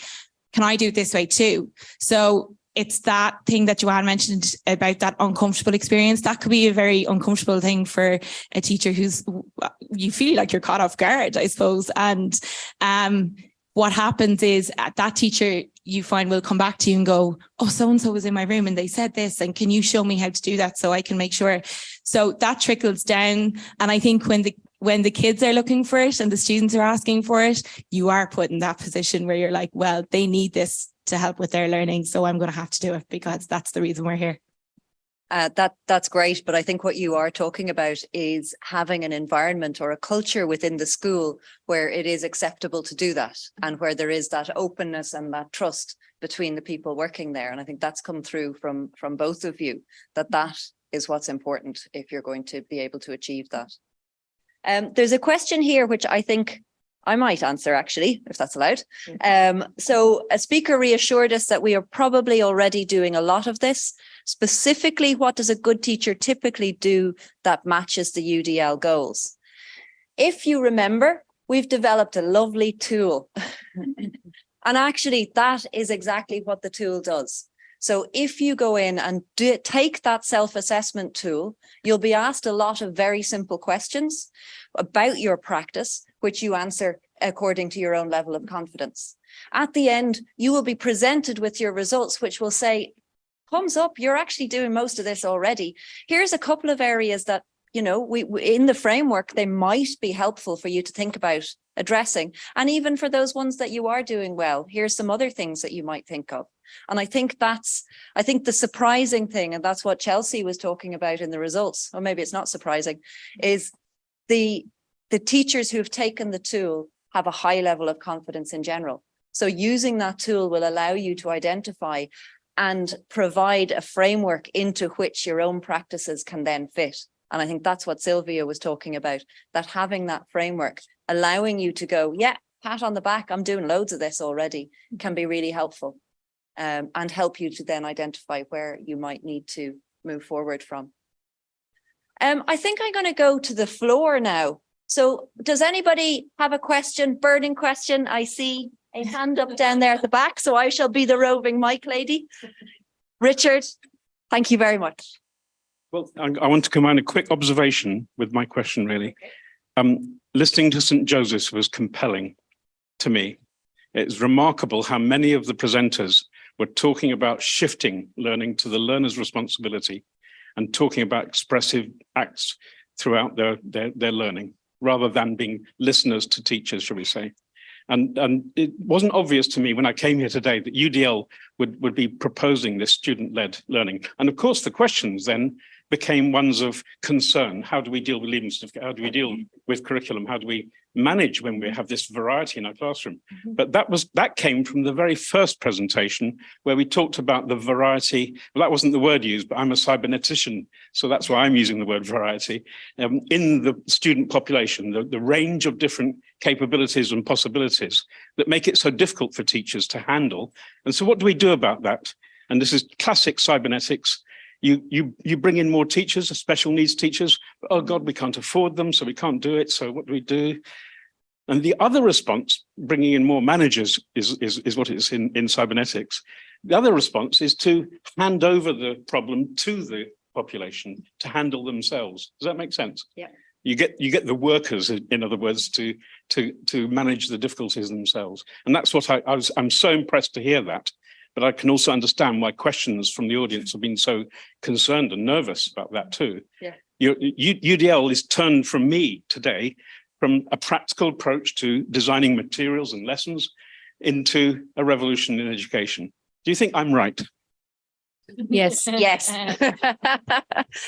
Can I do it this way too? So it's that thing that Joanne mentioned about that uncomfortable experience. That could be a very uncomfortable thing for a teacher you feel like you're caught off guard, I suppose. And what happens is that teacher you find will come back to you and go, oh, so-and-so was in my room and they said this, and can you show me how to do that so I can make sure? So that trickles down. And I think when the kids are looking for it and the students are asking for it, you are put in that position where you're like, well, they need this to help with their learning, so I'm going to have to do it because that's the reason we're here. That's great. But I think what you are talking about is having an environment or a culture within the school where it is acceptable to do that, and where there is that openness and that trust between the people working there. And I think that's come through from both of you, that is what's important if you're going to be able to achieve that. There's a question here which I think I might answer, actually, if that's allowed. So a speaker reassured us that we are probably already doing a lot of this. Specifically, what does a good teacher typically do that matches the UDL goals? If you remember, we've developed a lovely tool. And actually, that is exactly what the tool does. So if you go in and take that self-assessment tool, you'll be asked a lot of very simple questions about your practice, which you answer according to your own level of confidence. At the end, you will be presented with your results, which will say, thumbs up, you're actually doing most of this already. Here's a couple of areas that, you know, we in the framework, they might be helpful for you to think about addressing. And even for those ones that you are doing well, here's some other things that you might think of. And I think the surprising thing, and that's what Chelsea was talking about in the results, or maybe it's not surprising, is the teachers who've taken the tool have a high level of confidence in general. So using that tool will allow you to identify and provide a framework into which your own practices can then fit. And I think that's what Sylvia was talking about, that having that framework, allowing you to go, yeah, pat on the back, I'm doing loads of this already, can be really helpful, and help you to then identify where you might need to move forward from. I think I'm going to go to the floor now. So does anybody have a question, burning question? I see a hand up down there at the back, so I shall be the roving mic lady. Richard, thank you very much. Well, I want to combine a quick observation with my question, really. Listening to St. Joseph's was compelling to me. It's remarkable how many of the presenters were talking about shifting learning to the learner's responsibility and talking about expressive acts throughout their learning. rather than being listeners to teachers, shall we say. And it wasn't obvious to me when I came here today that UDL would be proposing this student-led learning. And of course, the questions then became ones of concern. How do we deal with leaving certificate? How do we deal with curriculum? How do we manage when we have this variety in our classroom? But that came from the very first presentation where we talked about the variety. Well, that wasn't the word used, but I'm a cybernetician, so that's why I'm using the word variety in the student population, the range of different capabilities and possibilities that make it so difficult for teachers to handle. And so what do we do about that? And this is classic cybernetics. You bring in more teachers, special needs teachers. Oh God, we can't afford them, so we can't do it. So what do we do? And the other response, bringing in more managers, is what it is in cybernetics. The other response is to hand over the problem to the population to handle themselves. Does that make sense? Yeah. You get the workers, in other words, to manage the difficulties themselves. And that's what I'm so impressed to hear that. But I can also understand why questions from the audience have been so concerned and nervous about that too. Yeah. UDL is turned from me today from a practical approach to designing materials and lessons into a revolution in education. Do you think I'm right? Yes, yes.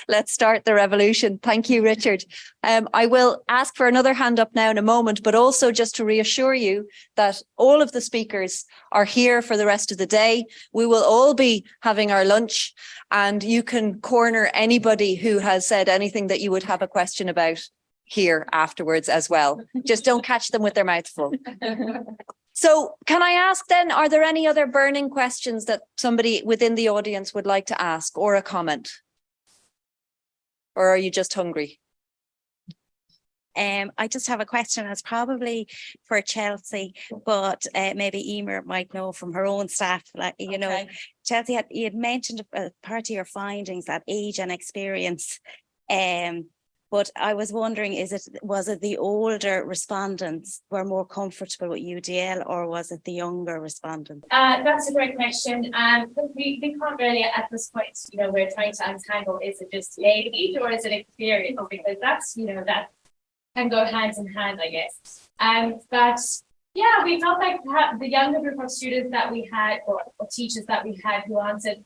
Let's start the revolution. Thank you, Richard. I will ask for another hand up now in a moment, but also just to reassure you that all of the speakers are here for the rest of the day. We will all be having our lunch, and you can corner anybody who has said anything that you would have a question about here afterwards as well. Just don't catch them with their mouth full. So can I ask then, are there any other burning questions that somebody within the audience would like to ask, or a comment? Or are you just hungry? I just have a question. It's probably for Chelsea, but maybe Emer might know from her own staff. Like, you know, Chelsea, you had mentioned part of your findings that age and experience. But I was wondering, was it the older respondents were more comfortable with UDL, or was it the younger respondents? That's a great question. We can't really at this point, you know, we're trying to untangle, is it just age or is it experience? Because that's, you know, that can go hand in hand, I guess. But yeah, we felt like the younger group of students that we had, or teachers that we had who answered,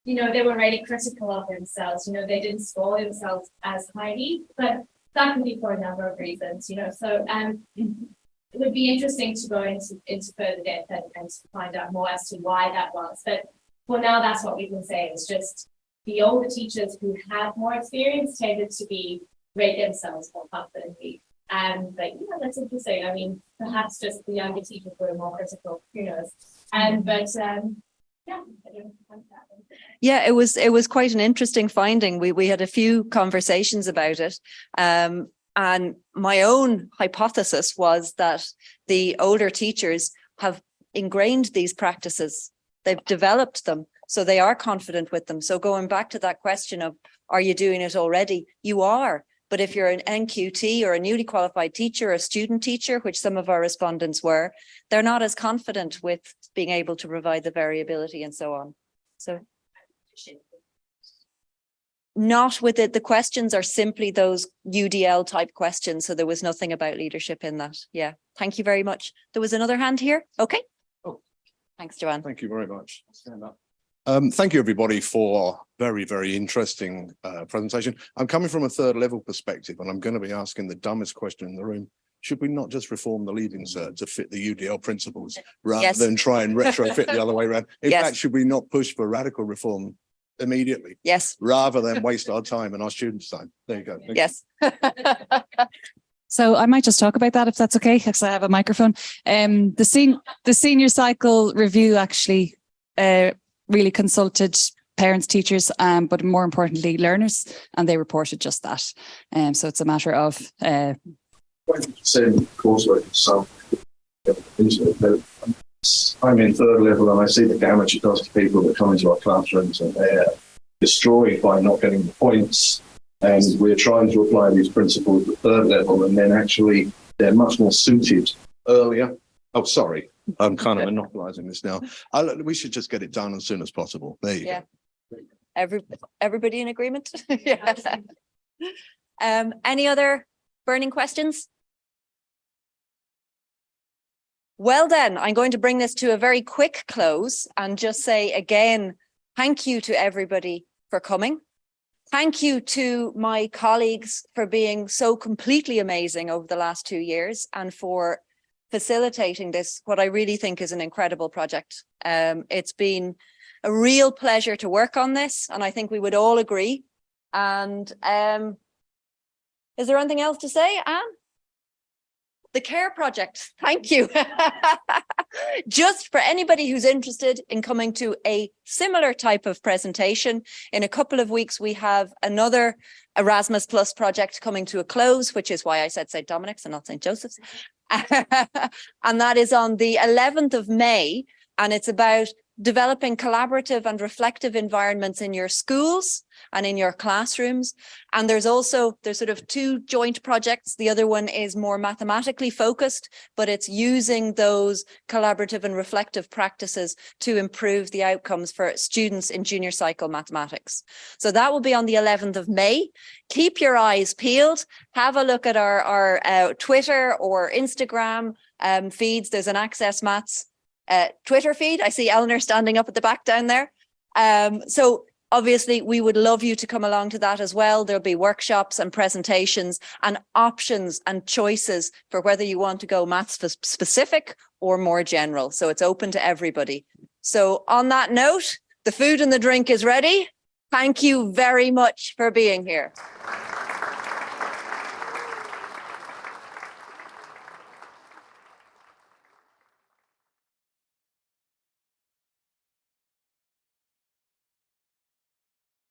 you know, they were really critical of themselves. You know, they didn't score themselves as highly, but that can be for a number of reasons, you know. So it would be interesting to go into further depth and to find out more as to why that was. But for now, that's what we can say. It's just the older teachers who have more experience tended to rate themselves more confidently. But yeah, that's interesting. I mean, perhaps just the younger teachers were more critical, who knows. Yeah, I don't know. Yeah, it was quite an interesting finding. We had a few conversations about it. And my own hypothesis was that the older teachers have ingrained these practices. They've developed them, so they are confident with them. So going back to that question of, are you doing it already? You are. But if you're an NQT or a newly qualified teacher, a student teacher, which some of our respondents were, they're not as confident with being able to provide the variability and so on. So not with it. The questions are simply those UDL type questions. So there was nothing about leadership in that. Yeah. Thank you very much. There was another hand here. Okay. Oh, thanks, Joanne. Thank you very much. Stand up. Thank you, everybody, for very, very interesting presentation. I'm coming from a third level perspective, and I'm going to be asking the dumbest question in the room. Should we not just reform the leaving cert to fit the UDL principles rather than try and retrofit the other way around? In fact, should we not push for radical reform immediately? Yes. Rather than waste our time and our students' time. There you go. Thank yes. So I might just talk about that if that's okay, because I have a microphone. The senior cycle review actually really consulted parents, teachers, but more importantly, learners, and they reported just that. So it's a matter of same coursework. So I'm in third level, and I see the damage it does to people that come into our classrooms, and they're destroyed by not getting the points. And we're trying to apply these principles at third level, and then actually they're much more suited earlier. Oh, sorry. I'm kind of monopolizing this now. We should just get it done as soon as possible. There you go. Everybody in agreement? Yeah. Any other Burning questions? Well then, I'm going to bring this to a very quick close and just say again, thank you to everybody for coming. Thank you to my colleagues for being so completely amazing over the last 2 years and for facilitating this, what I really think is an incredible project. It's been a real pleasure to work on this, and I think we would all agree. And is there anything else to say, Anne? The CARE project, thank you. Just for anybody who's interested in coming to a similar type of presentation, in a couple of weeks, we have another Erasmus Plus project coming to a close, which is why I said St. Dominic's and not St. Joseph's. And that is on the 11th of May. And it's about developing collaborative and reflective environments in your schools and in your classrooms. And there's sort of 2 joint projects. The other one is more mathematically focused, but it's using those collaborative and reflective practices to improve the outcomes for students in junior cycle mathematics. So that will be on the 11th of May. Keep your eyes peeled. Have a look at our Twitter or Instagram feeds. There's an Access Maths Twitter feed. I see Eleanor standing up at the back down there. So obviously we would love you to come along to that as well. There'll be workshops and presentations and options and choices for whether you want to go maths specific or more general. So it's open to everybody. So on that note, the food and the drink is ready. Thank you very much for being here.